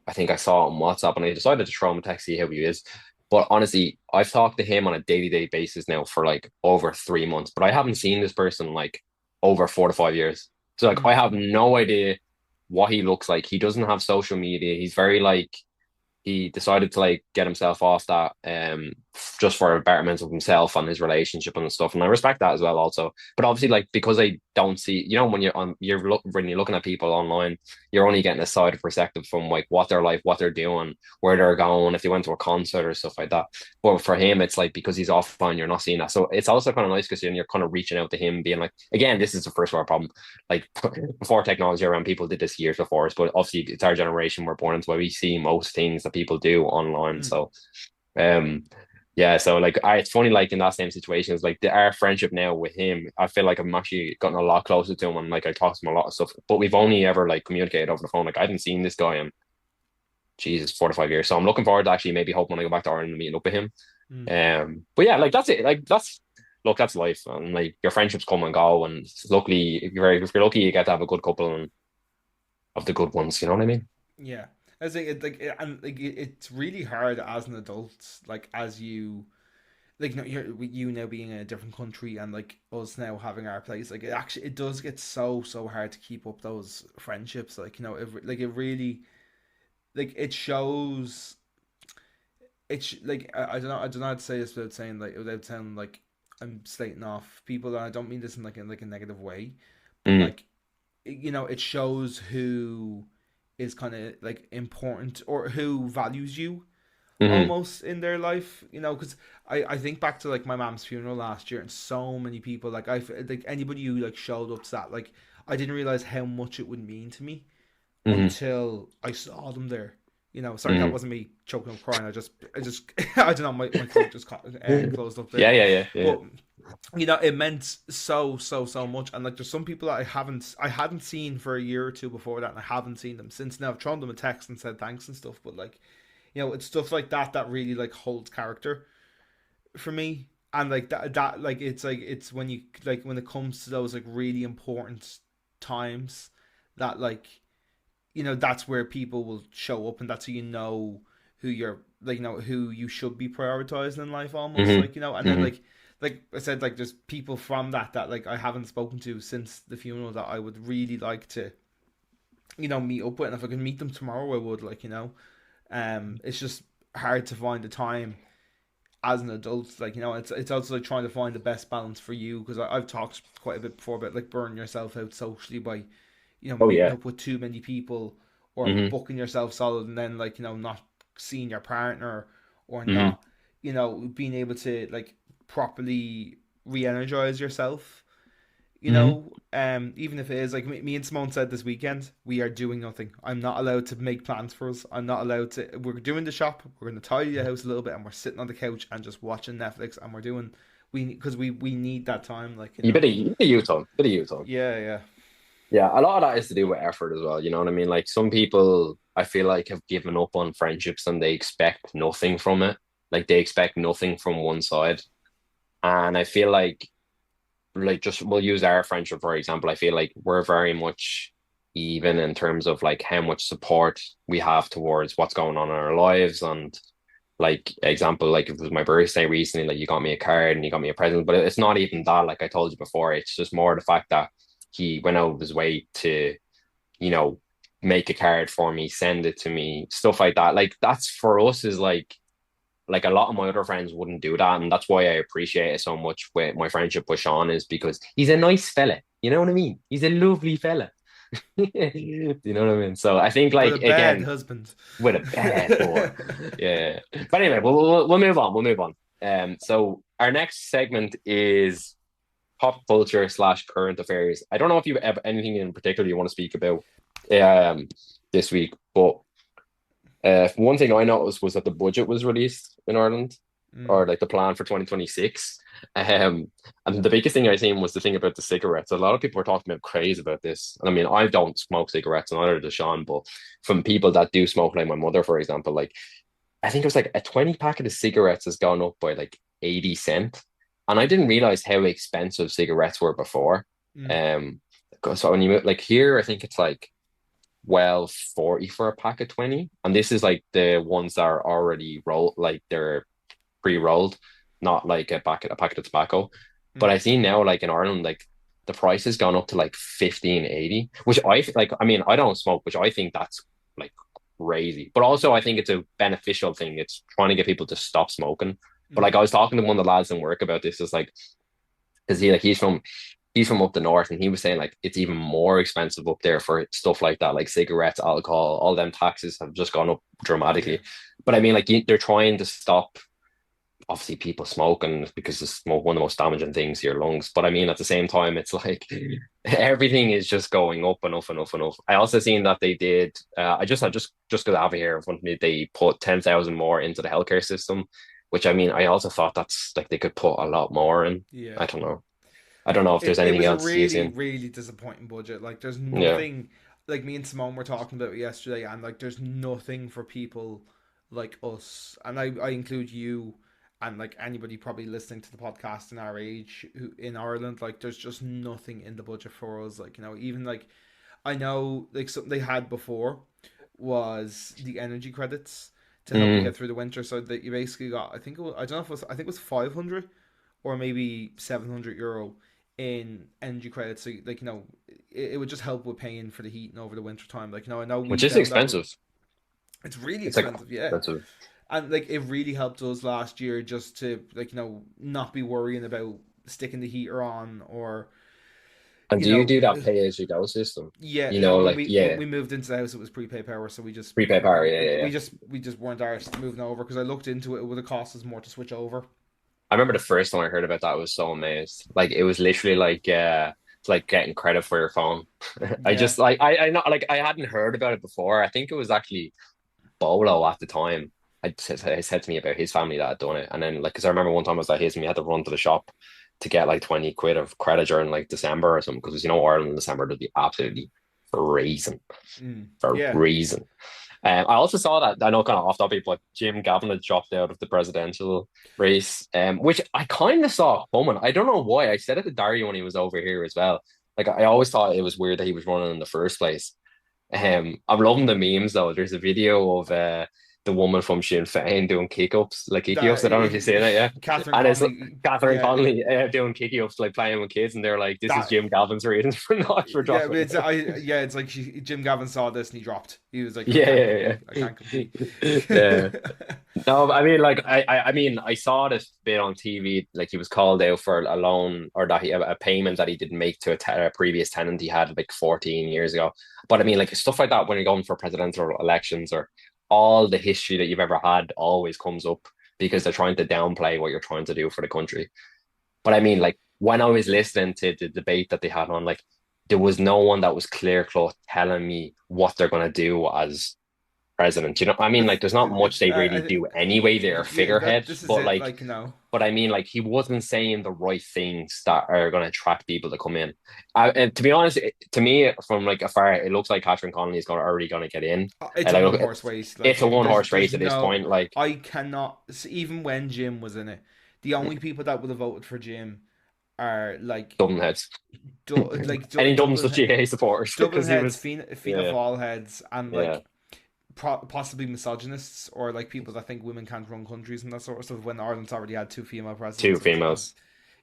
I think I saw it on WhatsApp, and I decided to throw him a text, see how he is. But honestly, I've talked to him on a day-to-day basis now for like over 3 months, but I haven't seen this person like over 4 to 5 years. So like I Mm. have no idea what he looks like. He doesn't have social media. He's very like he decided to like get himself off that just for a betterment of himself and his relationship and stuff, and I respect that as well also. But obviously like because I don't see, when when you're looking at people online, you're only getting a side of perspective from like what they're like, what they're doing, where they're going, if they went to a concert or stuff like that. But for him it's like because he's offline, you're not seeing that, so it's also kind of nice because you're kind of reaching out to him being like, again, this is the first world problem. Like before technology around, people did this years before us, but obviously it's our generation, we're born into where we see most things that people do online. Mm. So um yeah, so like it's funny, like in that same situation, it's like our friendship now with him, I feel like I'm actually gotten a lot closer to him, and like I talk to him a lot of stuff, but we've only ever like communicated over the phone. Like I haven't seen this guy in Jesus 4 to 5 years, so I'm looking forward to actually maybe hope when I go back to Ireland and meeting up with him. Mm. But yeah, like that's it. Like that's look, that's life, and like your friendships come and go, and luckily, if you're lucky, you get to have a good couple and of the good ones. You know what I mean? Yeah. I think and like it's really hard as an adult, like as you like you now being in a different country and like us now having our place, like it does get so hard to keep up those friendships, it really like it shows. It's like I don't know how to say this without saying like without sounding like I'm slating off people, and I don't mean this in like a negative way, but Mm, like it shows who is kind of like important or who values you mm, almost in their life, because I think back to like my mom's funeral last year, and so many people, like I like anybody who like showed up to that, like I didn't realize how much it would mean to me mm, until I saw them there. Sorry, that mm. wasn't me choking up crying. I just I don't know, my throat just closed up Yeah, there. yeah, yeah, yeah. But it meant so much. And like there's some people that I hadn't seen for a year or two before that, and I haven't seen them since. Now I've thrown them a text and said thanks and stuff, but like it's stuff like that that really like holds character for me. And like that it's when you like when it comes to those like really important times that like that's where people will show up, and that's who who you're like who you should be prioritizing in life almost, Hmm. like and then Hmm. like I said, like there's people from that like I haven't spoken to since the funeral that I would really like to meet up with, and if I could meet them tomorrow I would, like it's just hard to find the time as an adult, like it's also like trying to find the best balance for you, because I've talked quite a bit before about like burning yourself out socially by Oh meeting yeah. up with too many people, or Hmm. booking yourself solid, and then like not seeing your partner, or Hmm. not being able to like properly re-energize yourself, Hmm. even if it is like me and Simone said this weekend, we are doing nothing. I'm not allowed to make plans for us. I'm not allowed to. We're doing the shop. We're going to tidy the house a little bit, and we're sitting on the couch and just watching Netflix. And we're doing because we need that time. Like You bit of you time, bit of you time. yeah, yeah. Yeah, a lot of that is to do with effort as well. You know what I mean? Like some people, I feel like have given up on friendships and they expect nothing from it. Like they expect nothing from one side, and I feel like just we'll use our friendship for example. I feel like we're very much even in terms of like how much support we have towards what's going on in our lives. And like example, like if it was my birthday recently, like you got me a card and you got me a present, but it's not even that. Like I told you before, it's just more the fact that he went out of his way to, you know, make a card for me, send it to me, stuff like that. Like that's for us is like a lot of my other friends wouldn't do that, and that's why I appreciate it so much with my friendship with Sean, is because he's a nice fella. You know what I mean? He's a lovely fella. You know what I mean? So I think But a like bad again husband. with a bad boy. Yeah. But anyway, we'll move on. We'll move on. So our next segment is pop culture slash current affairs. I don't know if you have anything in particular you want to speak about um this week, but one thing I noticed was that the budget was released in Ireland, Mm, or like the plan for 2026. Um, and the biggest thing I seen was the thing about the cigarettes. A lot of people were talking about craze about this. And I mean, I don't smoke cigarettes, and neither does Sean, but from people that do smoke, like my mother, for example, like I think it was like a 20 packet of cigarettes has gone up by like 80 cent. And I didn't realize how expensive cigarettes were before. mm, Um, so when you like here, I think it's like 12.40 for a pack of 20. And this is like the ones that are already rolled, like they're pre-rolled, not like a packet of tobacco. But mm. I see now like in Ireland, like the price has gone up to like 15.80, which I like, I mean, I don't smoke, which I think that's like crazy. But also I think it's a beneficial thing. It's trying to get people to stop smoking. But like Mm. I was talking to one of the lads in work about this, is like because he's from up the north, and he was saying like it's even more expensive up there for stuff like that, like cigarettes, alcohol, all them taxes have just gone up Yeah. dramatically. But I mean, like they're trying to stop obviously people smoking because it's one of the most damaging things to your lungs. But I mean, at the same time, it's like everything is just going up and up and up and up. I also seen that they did. I just because I have it here in front of me, they put 10,000 more into the healthcare system, which I mean, I also thought that's like they could put a lot more in. Yeah. I don't know. I don't know if there's It anything was a else you've really seen. really disappointing budget. Like there's Yeah. nothing, like me and Simone were talking about it yesterday, and like there's nothing for people like us, and I include you, and like anybody probably listening to the podcast in our age who in Ireland, like there's just nothing in the budget for us. Like even like I know like something they had before was the energy credits to help you Mm. get through the winter, so that you basically got, I think it was, I don't know if it was, I think it was 500 or maybe €700 in energy credits. So like it would just help with paying for the heat and over the winter time. Like I know we Which is found that with, expensive. it's really It's like expensive, yeah. expensive. And like it really helped us last year just to like not be worrying about sticking the heater on, or And you do you know, do that pay as you go system? yeah. You know, When like when yeah, we moved into the house, it was prepay power, so prepay power. Yeah, yeah, yeah. we just weren't arsed moving over because I looked into it. It would have cost us more to switch over. I remember the first time I heard about that, I was so amazed. Like it was literally it's like getting credit for your phone. I Yeah. just I not like I hadn't heard about it before. I think it was actually Bolo at the time. He said to me about his family that had done it, and then like because I remember one time I was at his and we had to run to the shop to get like 20 quid of credit during like December or something because you know Ireland in December would be absolutely freezing, Yeah. freezing. I also saw that I know kind of off topic, but Jim Gavin had dropped out of the presidential race, which I kind of saw coming. I don't know why. I said it to Dario when he was over here as well. Like I always thought it was weird that he was running in the first place. I'm loving the memes though. There's a video of the woman from Sinn Féin doing kick ups, like kick ups. I don't know if you've seen it, yeah. Catherine And it's Connolly. Catherine Yeah. Connolly doing kick ups, like playing with kids, and they're like, "This is That. Jim Gavin's reason for not for Yeah, but dropping it's out." it's like Jim Gavin saw this and he dropped. He was like, I Yeah, can't yeah, compete. I can't compete. yeah. Yeah. No, I mean, like, I mean, I saw this bit on TV. Like, he was called out for a loan or that a payment that he didn't make to a previous tenant he had like 14 years ago. But I mean, like stuff like that when you're going for presidential elections or all the history that you've ever had always comes up because they're trying to downplay what you're trying to do for the country. But I mean, like, when I was listening to the debate that they had on, like, there was no one that was clear cut telling me what they're going to do as president. You know, I mean, That's like, there's not much they really do anyway. They're yeah. That figurehead, this is but it. like, Like, you know, but I mean, like, he wasn't saying the right things that are going to attract people to come in. And to be honest, to me, from like afar, it looks like Catherine Connolly is already going to get in. it's And a like, one look, horse race. it's Like, a one horse there's race at this no. point. Like, I cannot. Even when Jim was in it, the only people that would have voted for Jim are like Dublin heads. Any Dublin's the Dublin GA supporters Dublin because he heads, was, Fianna yeah, Fáil heads, and yeah, like possibly misogynists or like people that think women can't run countries and that sort of stuff. When Ireland's already had two female two presidents, which females.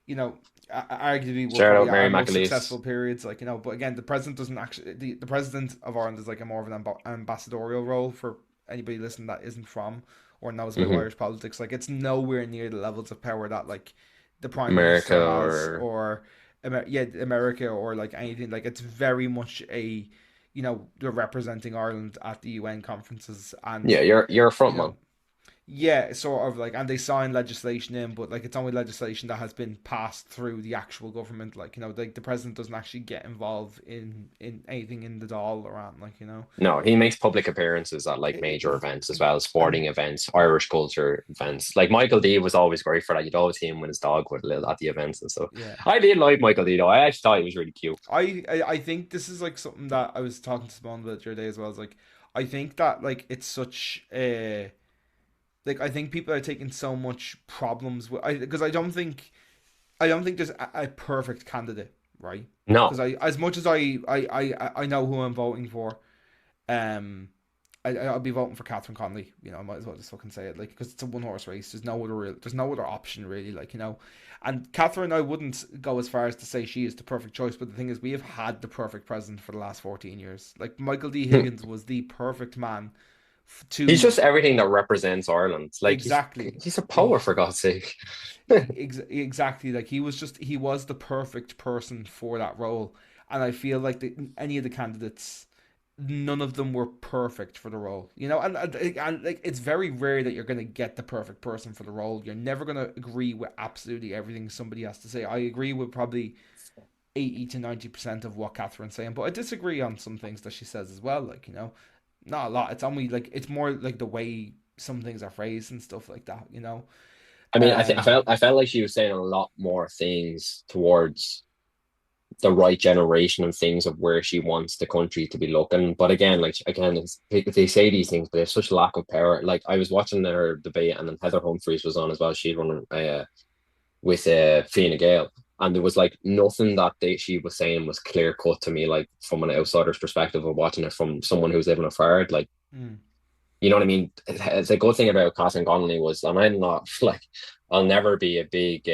you know, arguably were Shout probably out our Mary most McAleese. successful periods. Like, you know, but again, the president doesn't actually the president of Ireland is like a more of an ambassadorial role for anybody listening that isn't from or knows about Hmm. Irish politics. Like, it's nowhere near the levels of power that like the prime America minister has or or yeah, America or like anything. Like, it's very much a, you know, they're representing Ireland at the UN conferences and yeah, you're a you front know, man. yeah, sort of like, and they sign legislation in, but like it's only legislation that has been passed through the actual government. Like, you know, like the president doesn't actually get involved in anything in the Dáil around, like, you know. No, he makes public appearances at like major events as well, And sporting events, Irish culture events. Like Michael D was always great for that. You'd always see him with his dog with at the events and stuff. yeah, I did like Michael D though. I actually thought he was really cute. I think this is like something that I was talking to Simone about the other day as well. Is like, I think that like it's such a, like, I think people are taking so much problems with, because I don't think there's a perfect candidate, right? Because No, I, as much as I know who I'm voting for, um, I'll be voting for Catherine Connolly. You know, I might as well just fucking say it, like, because it's a one horse race. There's no other option really, like, you know. And Catherine, I wouldn't go as far as to say she is the perfect choice, but the thing is, we have had the perfect president for the last 14 years. Like, Michael D. Higgins was the perfect man he's to just everything that represents Ireland. Like exactly. he's a poet for God's sake. Exactly, like he was the perfect person for that role, and I feel like any of the candidates, none of them were perfect for the role, you know. And like, it's very rare that you're going to get the perfect person for the role. You're never going to agree with absolutely everything somebody has to say. I agree with probably 80 to 90% of what Catherine's saying, but I disagree on some things that she says as well, like, you know, not a lot. It's only like, it's more like the way some things are phrased and stuff like that, you know. I mean, um I felt like she was saying a lot more things towards the right generation and things of where she wants the country to be looking. But again, like again, they say these things, but they have such lack of power. Like I was watching her debate, and then Heather Humphreys was on as well. She'd run with Fine Gael, and there was like nothing that she was saying was clear cut to me, like from an outsider's perspective of watching it from someone who's living afar. Like mm, you know what I mean? The good thing about Catherine Connolly was, and I'm not like, I'll never be a big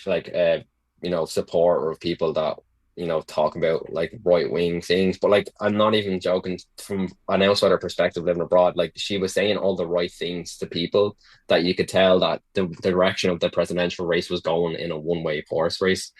like you know supporter of people that talk about like right wing things, but like I'm not even joking from an outsider perspective living abroad. Like she was saying all the right things to people that you could tell that the direction of the presidential race was going in a one-way horse race.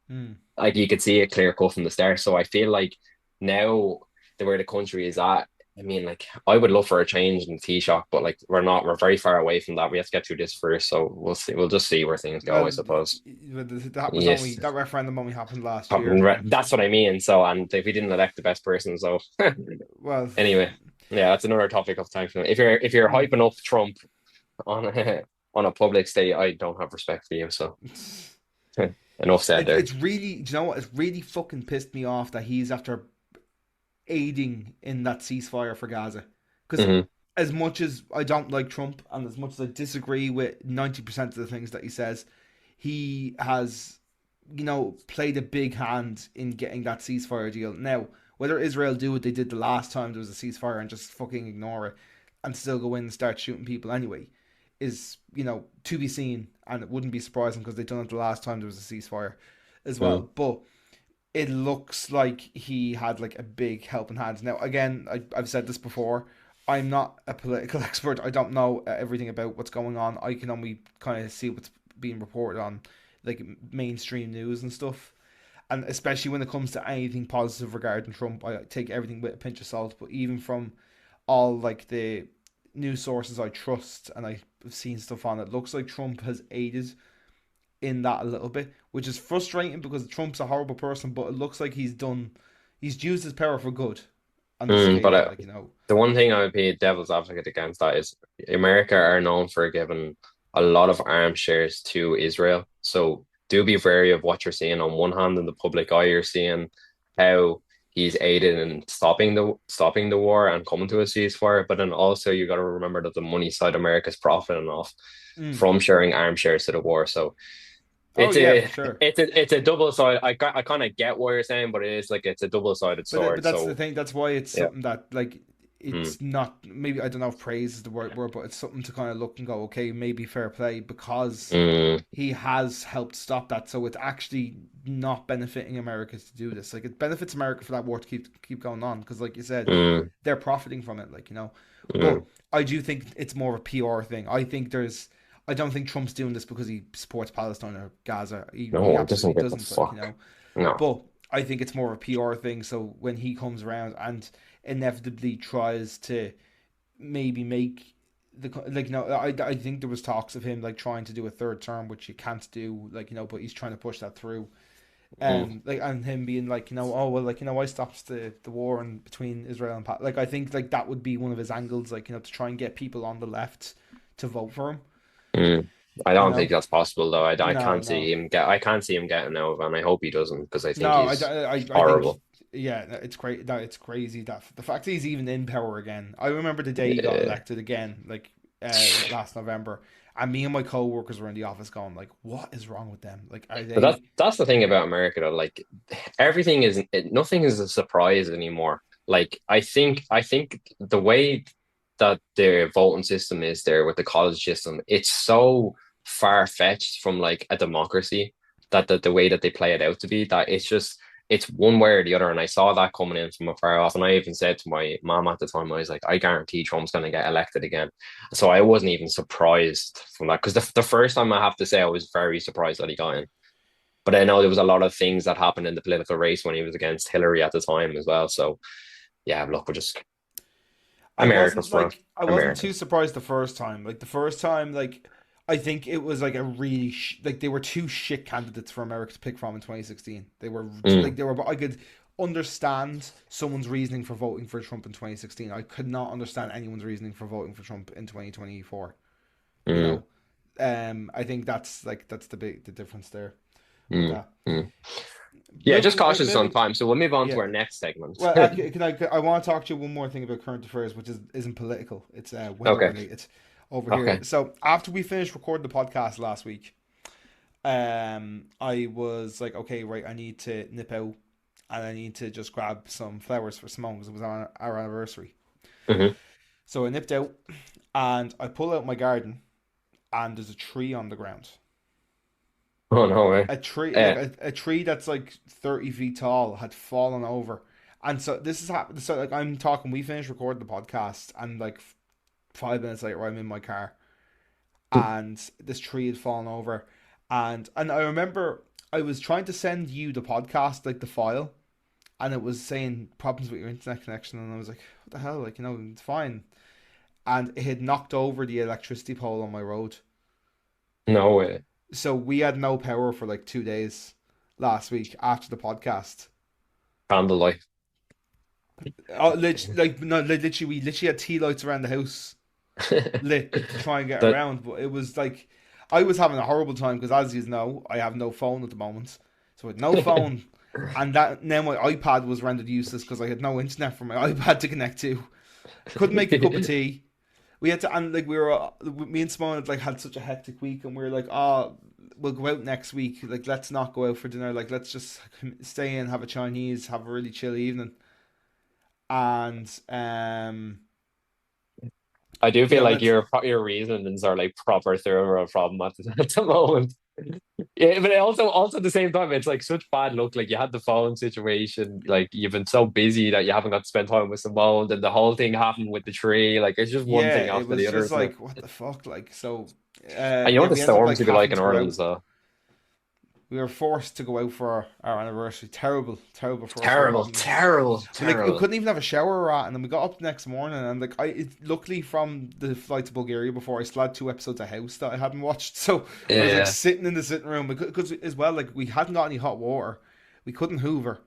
Mm. Like you could see it clear cut from the start. So I feel like now where the country is at, I mean, like I would love for a change in the Taoiseach, but like we're not. We're very far away from that. We have to get through this first, so we'll see. We'll just see where things go, I Well, suppose. that was only Yes, that referendum only happened last year, and that's what I mean. So, and if we didn't elect the best person, so well, anyway, yeah, that's another topic of time. If you're mm. hyping up Trump on a on a public state, I don't have respect for you. So enough said there. It's really, do you know what? It's really fucking pissed me off that he's after aiding in that ceasefire for Gaza. Because Hmm. as much as I don't like Trump and as much as I disagree with 90% of the things that he says, he has, played a big hand in getting that ceasefire deal. Now, whether Israel do what they did the last time there was a ceasefire and just fucking ignore it and still go in and start shooting people anyway is, to be seen. And it wouldn't be surprising because they done it the last time there was a ceasefire as Mm. well. But it looks like he had like a big helping hand. Now, again, I've said this before. I'm not a political expert. I don't know everything about what's going on. I can only kind of see what's being reported on like mainstream news and stuff. And especially when it comes to anything positive regarding Trump, I take everything with a pinch of salt. But even from all like the news sources I trust and I've seen stuff on, it looks like Trump has aided in that a little bit, which is frustrating because Trump's a horrible person, but it looks like he's used his power for good on this But occasion. the one thing I would be devil's advocate against that is America are known for giving a lot of arms shares to Israel. So do be wary of what you're seeing. On one hand, in the public eye, you're seeing how he's aided in stopping the war and coming to a ceasefire. But then also you got to remember that the money side America's profiting off Mm. from sharing arms shares to the war. So Oh it's yeah, a for sure. it's a double side. I kind of get what you're saying, but it is like it's a double-sided But sword. that's the So thing. That's why it's yeah. something that like Mm, it's not. Maybe I don't know if praise is the right word, but it's something to kind of look and go, okay, maybe fair play because mm, he has helped stop that. So it's actually not benefiting America to do this. Like it benefits America for that war to keep going on because, like you said, mm, they're profiting from it. But mm. I do think it's more of a PR thing. I don't think Trump's doing this because he supports Palestine or Gaza. He No, it doesn't absolutely get the doesn't. fuck. No. But I think it's more of a PR thing. So when he comes around and inevitably tries to maybe make I think there was talks of him like trying to do a third term, which you can't do, but he's trying to push that through. Mm, And him being like, oh well, I stopped the war between Israel and I think like that would be one of his angles, to try and get people on the left to vote for him. mm. I You don't think know, that's possible though. I no, can't see no. him get. I can't see him getting out, and I hope he doesn't because I think No, he's I think horrible. yeah, it's great. That it's crazy that the fact that he's even in power again. I remember the day he got Yeah. elected again, last November, and me and my co-workers were in the office going like, "What is wrong with them? Like, are But that's they?" that's the thing about America though. Like nothing is a surprise anymore. Like I think the way that their voting system is there with the college system, it's so far-fetched from like a democracy that the way that they play it out to be that it's one way or the other. And I saw that coming in from afar off. And I even said to my mom at the time, I was like, I guarantee Trump's gonna get elected again. So I wasn't even surprised from that because the first time I have to say I was very surprised that he got in. But I know there was a lot of things that happened in the political race when he was against Hillary at the time as well. So yeah, look, we're just America for I wasn't America. too surprised the first time. Like the first time, I think it was like a really they were two shit candidates for America to pick from in 2016. Mm, I could understand someone's reasoning for voting for Trump in 2016. I could not understand anyone's reasoning for voting for Trump in 2024. You mm, know, I think that's the difference there with mm, that. mm. Yeah, just cautious on Moving, time. So we'll move on to yeah. our next segment. Well, I want to talk to you one more thing about current affairs, which isn't political. It's weather Okay. related over here. Okay. So after we finished recording the podcast last week, I was like, okay, right, I need to nip out and I need to just grab some flowers for Simone because it was our anniversary. Hmm. So I nipped out and I pull out my garden and there's a tree on the ground. Oh no way. A tree, like Uh, a tree that's like 30 feet tall, had fallen over. And so this is happening. So like I'm talking, we finished recording the podcast, and like 5 minutes later, I'm in my car, and this tree had fallen over, and I remember I was trying to send you the podcast, like the file, and it was saying problems with your internet connection, and I was like, what the hell, like it's fine, and it had knocked over the electricity pole on my road, no way. so we had no power for like 2 days last week after the podcast. Candlelight. Like no, literally, we literally had tea lights around the house lit to try and get That around, but it was like I was having a horrible time because, as you know, I have no phone at the moment. So with no phone, and that now my iPad was rendered useless because I had no internet for my iPad to connect to. Couldn't make a cup of tea. We had to, and like me and Simone had like had such a hectic week, and we were like, oh, we'll go out next week. Like, let's not go out for dinner. Like, let's just stay in, have a Chinese, have a really chill evening. And I do yeah, feel like went. your reasonings are like proper third world problem at at the moment. Yeah, but also at the same time, it's like such bad luck. Like you had the phone situation, like you've been so busy that you haven't got to spend time with Simone, and the whole thing happened with the tree. Like it's just one Yeah, thing it after the was other, just isn't it? like what the fuck, like so. And you know Yeah, what the we ended up storms like would be like having in to go Ireland out. as well. We were forced to go out for our anniversary. Terrible, terrible first world Terrible, problems. terrible, We like we terrible. couldn't even have a shower or that, and then we got up the next morning, and like luckily from the flight to Bulgaria before, I still had 2 episodes of House that I hadn't watched, so I was like Yeah, sitting in the sitting room because as well, like we hadn't got any hot water, we couldn't Hoover,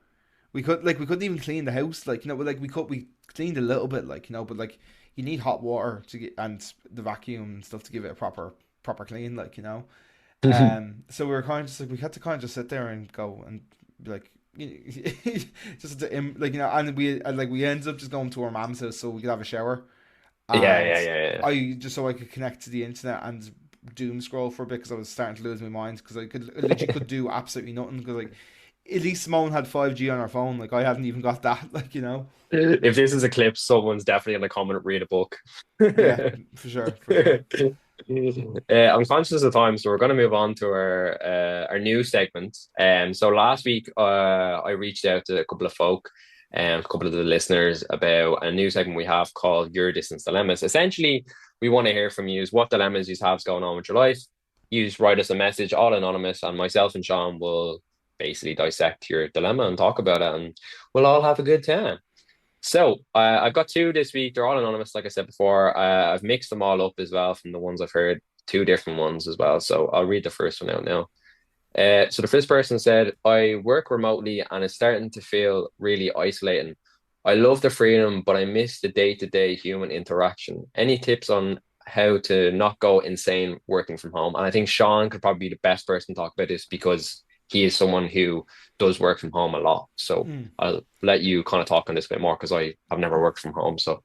we couldn't even clean the house, like like we cleaned a little bit, like but like you need hot water to get, and the vacuum and stuff to give it a proper clean, like yeah. so we were kind of just like we had to kind of just sit there and go and be like, just to, like and we ended up just going to our mom's house so we could have a shower, Yeah, and yeah, yeah, I just so I could connect to the internet and doom scroll for a bit because I was starting to lose my mind because I literally could do absolutely nothing because like at least Simone had 5G on her phone, like I hadn't even got that, like. If this is a clip, someone's definitely in the comment, read a book. Yeah, for sure, for sure. I'm conscious of time, so we're going to move on to our new segment. So last week, I reached out to a couple of folk, a couple of the listeners about a new segment we have called Your Distance Dilemmas. Essentially, we want to hear from you what dilemmas you have going on with your life. You just write us a message, all anonymous, and myself and Sean will basically dissect your dilemma and talk about it, and we'll all have a good time. So I've got two this week. They're all anonymous, like I said before. I've mixed them all up as well from the ones I've heard, two different ones as well. So I'll read the first one out now. So the first person said, I work remotely and it's starting to feel really isolating. I love the freedom, but I miss the day-to-day human interaction. Any tips on how to not go insane working from home? And I think Sean could probably be the best person to talk about this because he is someone who does work from home a lot. So Mm. I'll let you kind of talk on this a bit more because I have never worked from home. So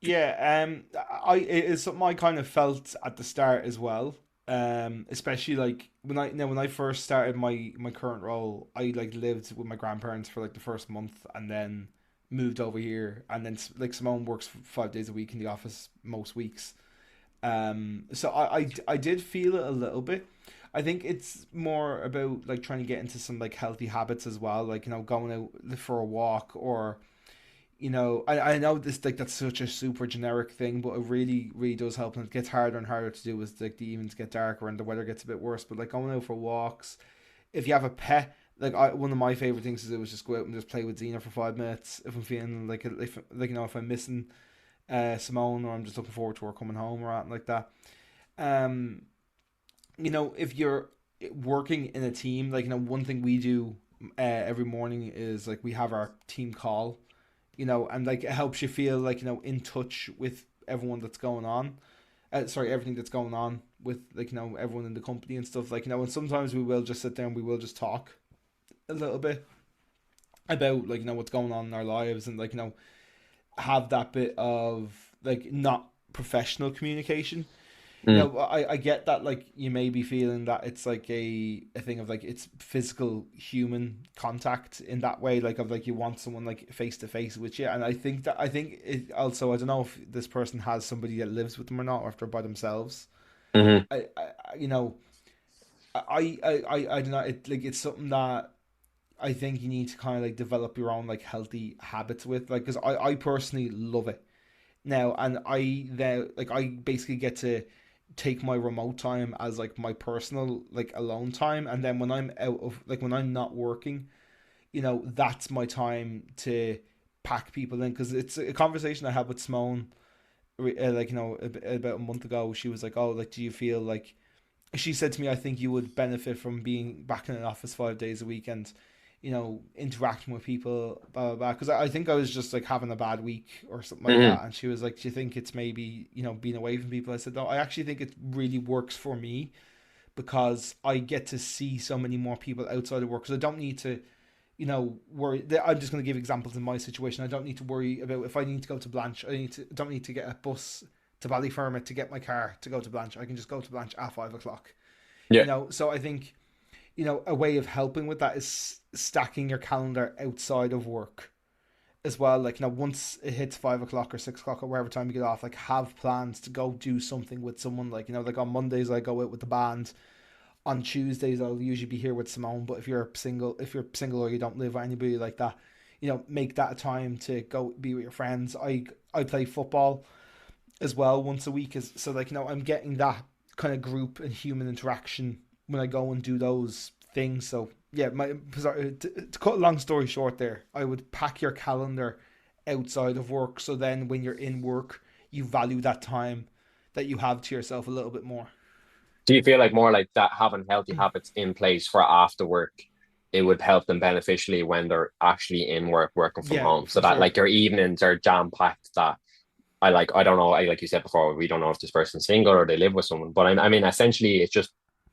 Yeah, it is something I kind of felt at the start as well. Especially like when I first started my current role, I like lived with my grandparents for like the first month, and then moved over here, and then like Simone works 5 days a week in the office most weeks. So I did feel it a little bit. I think it's more about like trying to get into some like healthy habits as well, like going out for a walk, or I know this like that's such a super generic thing, but it really does help, and it gets harder and harder to do as like the evenings get darker and the weather gets a bit worse. But like going out for walks, if you have a pet, like one of my favorite things to do is just go out and just play with Xena for 5 minutes if I'm feeling like if like if I'm missing Simone, or I'm just looking forward to her coming home or anything like that. Um, if you're working in a team, like one thing we do every morning is like we have our team call, and like it helps you feel like in touch with everyone that's going on. Sorry, everything that's going on with like everyone in the company and stuff. Like and sometimes we will just sit there and we will just talk a little bit about like what's going on in our lives, and like have that bit of like not professional communication. mm, I get that like you may be feeling that it's like a thing of like it's physical human contact in that way, like of like you want someone like face to face with you, and I think it also, I don't know if this person has somebody that lives with them or not, or if they're by themselves. mhm. I you know I don't know. It's something that I think you need to kind of like develop your own like healthy habits with, like, because I personally love it now, and I basically get to take my remote time as like my personal like alone time, and then when I'm out of like when I'm not working, that's my time to pack people in, because it's a conversation I had with Simone, like, about a month ago. She was like, oh, like, do you feel like, she said to me, I think you would benefit from being back in an office 5 days a week and, interacting with people, blah, blah, blah. Because I think I was just like having a bad week or something like Hmm. that. And she was like, do you think it's maybe, being away from people? I said, no, I actually think it really works for me because I get to see so many more people outside of work. Because I don't need to, worry. I'm just going to give examples in my situation. I don't need to worry about if I need to go to Blanche. Don't need to get a bus to Ballyfermot to get my car to go to Blanche. I can just go to Blanche at 5 o'clock. Yeah. So I think, a way of helping with that is stacking your calendar outside of work as well. Like, once it hits 5 o'clock or 6 o'clock or wherever time you get off, like, have plans to go do something with someone. Like, like on Mondays I go out with the band. On Tuesdays I'll usually be here with Simone. But if you're single or you don't live with anybody like that, make that a time to go be with your friends. I play football as well once a week, is so, like, I'm getting that kind of group and human interaction when I go and do those things. So yeah, to cut a long story short, there, I would pack your calendar outside of work, so then when you're in work, you value that time that you have to yourself a little bit more. Do you feel like more like that having healthy habits in place for after work, it would help them beneficially when they're actually in work, working from Yeah, home, so for that sure. like your evenings are jam packed? That I don't know, like you said before, we don't know if this person's single or they live with someone, but I mean, essentially, it's just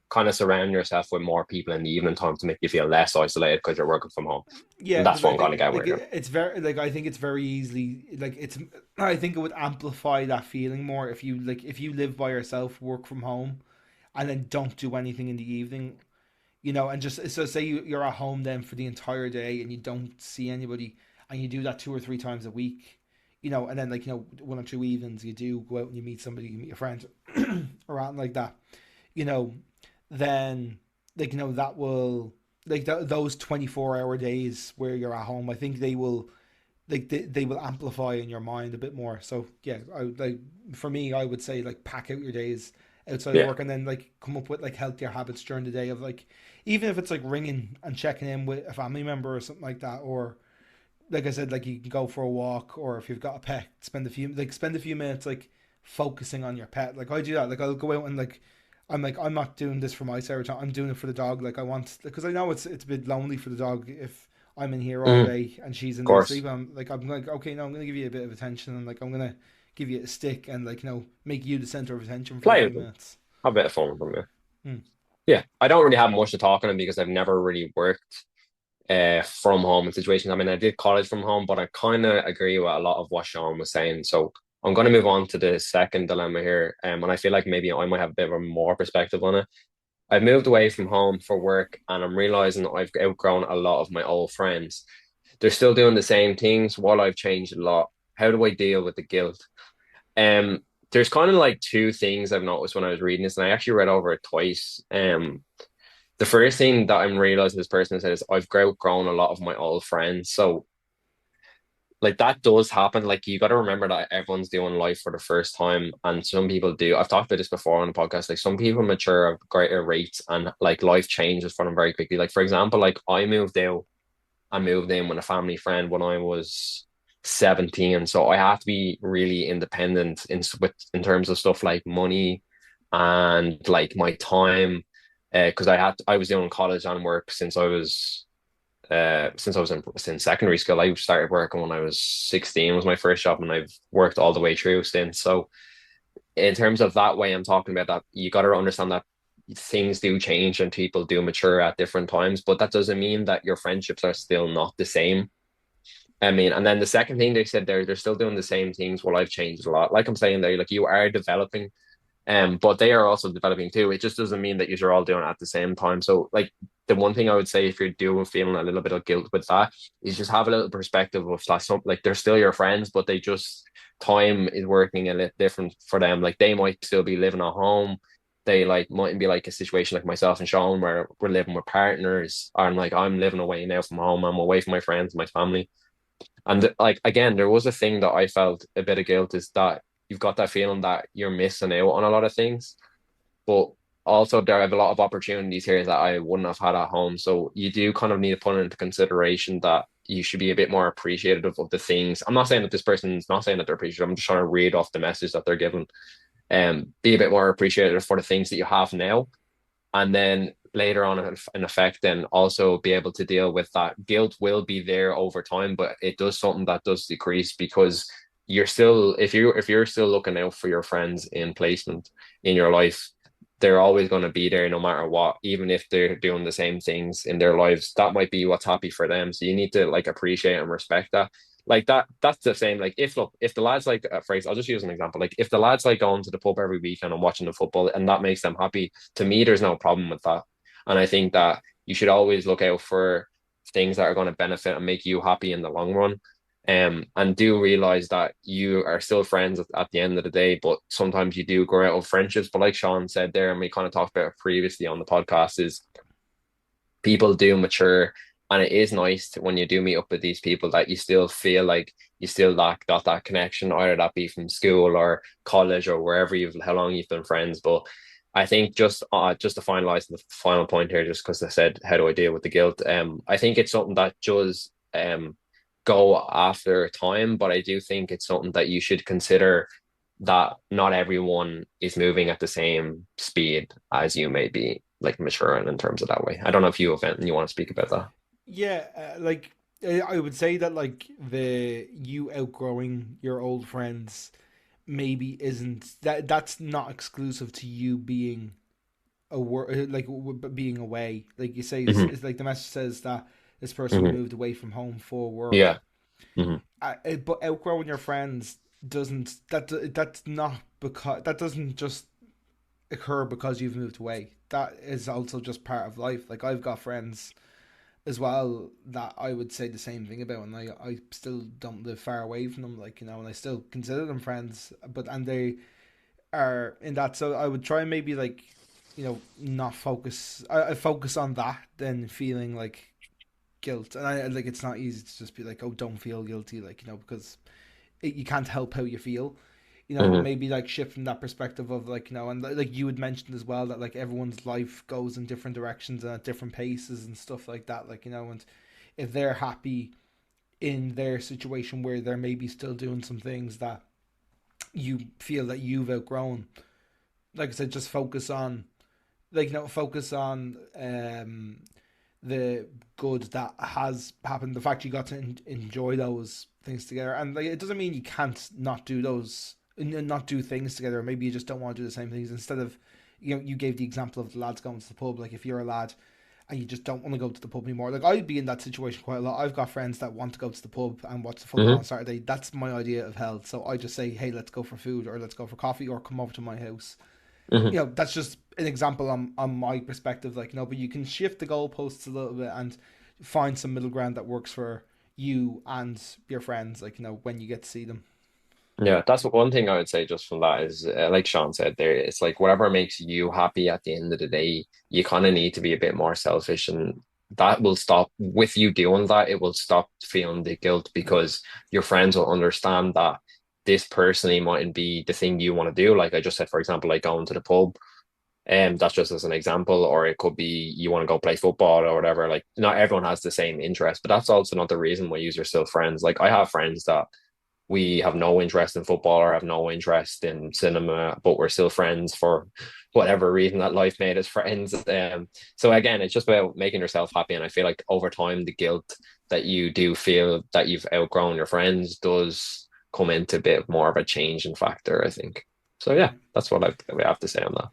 kind of surround yourself with more people in the evening time to make you feel less isolated because you're working from home. Yeah, And because that's I what I'm kind of think getting like with you. it's very like I think it's very easily like it's I think it would amplify that feeling more if you live by yourself, work from home, and then don't do anything in the evening, and just so say you're at home then for the entire day and you don't see anybody, and you do that 2 or 3 times a week, and then, like, 1 or 2 evenings you do go out and you meet somebody, you meet a friend or anything like that, you know, then, like, that will, like, those 24-hour days where you're at home, I think they will, like, they will amplify in your mind a bit more. So yeah, for me, I would say, like, pack out your days outside of Yeah, work, and then, like, come up with like healthier habits during the day of, like, even if it's like ringing and checking in with a family member or something like that, or like I said, like, you can go for a walk, or if you've got a pet, spend a few minutes, like, focusing on your pet. Like, I do that. Like, I'll go out and, like, I'm not doing this for my serotonin. I'm doing it for the dog. Like, I want, because I know it's a bit lonely for the dog if I'm in here all of day and she's in there course. asleep. I'm like, okay, no, I'm gonna give you a bit of attention, and, like, I'm gonna give you a stick and, like, make you the center of attention for a Play few with them. minutes. Have a bit of fun with them. Yeah. Hmm. Yeah. I don't really have much to talk on them because I've never really worked from home in situations. I mean, I did college from home, but I kind of agree with a lot of what Sean was saying. So I'm going to move on to the second dilemma here. And I feel like maybe I might have a bit of a more perspective on it. I've moved away from home for work and I'm realizing that I've outgrown a lot of my old friends. They're still doing the same things while I've changed a lot. How do I deal with the guilt? Um, there's kind of like two things I've noticed when I was reading this, and I actually read over it twice. The first thing that I'm realizing this person said is I've outgrown a lot of my old friends. So like that does happen. Like you got to remember that everyone's doing life for the first time, and some people do. I've talked about this before on the podcast. Like some people mature at greater rates, and like life changes for them very quickly. Like for example, like I moved out and moved in with a family friend when I was 17, so I had to be really independent in terms of stuff like money and like my time. Because I was doing college and work since I was in secondary school. I started working when I was 16 was my first job, and I've worked all the way through since. So in terms of that way, I'm talking about that you got to understand that things do change and people do mature at different times, but that doesn't mean that your friendships are still not the same. I mean, and then the second thing they said they're still doing the same things. Well, I've changed a lot. Like I'm saying there, like you are developing, but they are also developing too. It just doesn't mean that you're all doing it at the same time. So, like the one thing I would say if you're doing feeling a little bit of guilt with that is just have a little perspective of that. Some like they're still your friends, but time is working a little different for them. Like they might still be living at home. they like mightn't be like a situation like myself and Sean where we're living with partners, or like I'm living away now from home, I'm away from my friends, my family. And like again, there was a thing that I felt a bit of guilt is that you've got that feeling that you're missing out on a lot of things. But also there are a lot of opportunities here that I wouldn't have had at home. So you do kind of need to put into consideration that you should be a bit more appreciative of the things. I'm not saying that this person's not saying that they're appreciative. I'm just trying to read off the message that they're given. Be a bit more appreciative for the things that you have now, and then later on in effect, then also be able to deal with that. Guilt will be there over time, but it does something that does decrease because you're still, if you're still looking out for your friends in placement in your life, they're always going to be there no matter what, even if they're doing the same things in their lives. That might be what's happy for them, so you need to like appreciate and respect that. Like that's the same. Like if look, if the lads like phrase, I'll just use an example. Like if the lads like going to the pub every weekend and watching the football and that makes them happy, to me there's no problem with that. And I think that you should always look out for things that are going to benefit and make you happy in the long run. And do realize that you are still friends at the end of the day, but sometimes you do grow out of friendships. But like Sean said there, and we kind of talked about it previously on the podcast, is people do mature, and it is nice when you do meet up with these people that you still feel like you still got that connection, either that be from school or college or wherever you've how long you've been friends. But I think just to finalize the final point here, just because I said how do I deal with the guilt, I think it's something that does go after time, but I do think it's something that you should consider that not everyone is moving at the same speed as you may be like maturing in terms of that way. I don't know if you have anything you want to speak about that. Yeah, like I would say that like the you outgrowing your old friends maybe isn't that's not exclusive to you being being away. Like you say, Hmm. it's like the message says that this person Hmm. moved away from home for work. Yeah. Hmm. But outgrowing your friends doesn't that's not because that doesn't just occur because you've moved away. That is also just part of life. Like I've got friends as well that I would say the same thing about, and I still don't live far away from them, like, and I still consider them friends, but and they are in that. So I would try and maybe like, not focus. I focus on that than feeling like guilt, and I like it's not easy to just be like, oh, don't feel guilty, like, because you can't help how you feel. But Hmm. maybe like shift from that perspective of like, and like you had mentioned as well that like everyone's life goes in different directions and at different paces and stuff like that, like, and if they're happy in their situation where they're maybe still doing some things that you feel that you've outgrown, like I said, just focus on like, focus on the good that has happened, the fact you got to enjoy those things together, and like it doesn't mean you can't not do those, not do things together. Maybe you just don't want to do the same things. Instead of, you gave the example of the lads going to the pub. Like if you're a lad and you just don't want to go to the pub anymore, like I'd be in that situation quite a lot. I've got friends that want to go to the pub and watch the football Hmm. on Saturday. That's my idea of hell. So I just say, hey, let's go for food, or let's go for coffee, or come over to my house. Hmm. That's just an example on my perspective, like, but you can shift the goalposts a little bit and find some middle ground that works for you and your friends, like, when you get to see them. Yeah, that's one thing I would say just from that is, like Sean said there, it's like whatever makes you happy at the end of the day, you kind of need to be a bit more selfish, and that will stop with you doing that. It will stop feeling the guilt because your friends will understand that this personally mightn't be the thing you want to do. Like I just said, for example, like going to the pub. That's just as an example, or it could be you want to go play football or whatever. Like, not everyone has the same interest, but that's also not the reason why you're still friends. Like, I have friends that we have no interest in football or have no interest in cinema, but we're still friends for whatever reason that life made us friends. So again, it's just about making yourself happy. And I feel like over time, the guilt that you do feel that you've outgrown your friends does come into a bit more of a changing factor, I think. So yeah, Yeah. that's what we have to say on that.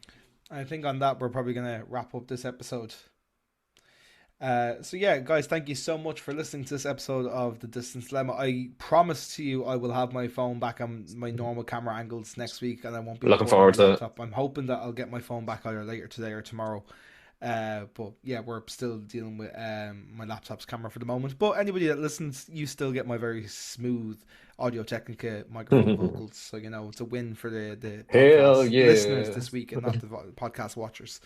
I think on that, we're probably going to wrap up this episode. So yeah, guys, thank you so much for listening to this episode of the Distance Dilemma. I promise to you, I will have my phone back on my normal camera angles next week, and I won't be Looking recording on my forward to it. laptop. I'm hoping that I'll get my phone back either later today or tomorrow. But yeah, we're still dealing with my laptop's camera for the moment. But anybody that listens, you still get my very smooth Audio Technica microphone vocals. So it's a win for the Hell podcast listeners yeah. this week and not the podcast watchers.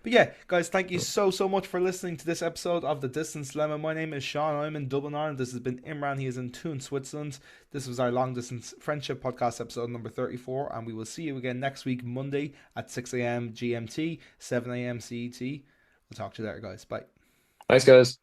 But yeah, guys, thank you so much for listening to this episode of The Distance Lemma. My name is Sean. I'm in Dublin, Ireland. This has been Imran. He is in Thun, Switzerland. This was our long distance friendship podcast episode number 34, and we will see you again next week, Monday at 6 a.m. GMT, 7 a.m. CET. We'll talk to you later, guys. Bye. Thanks, guys.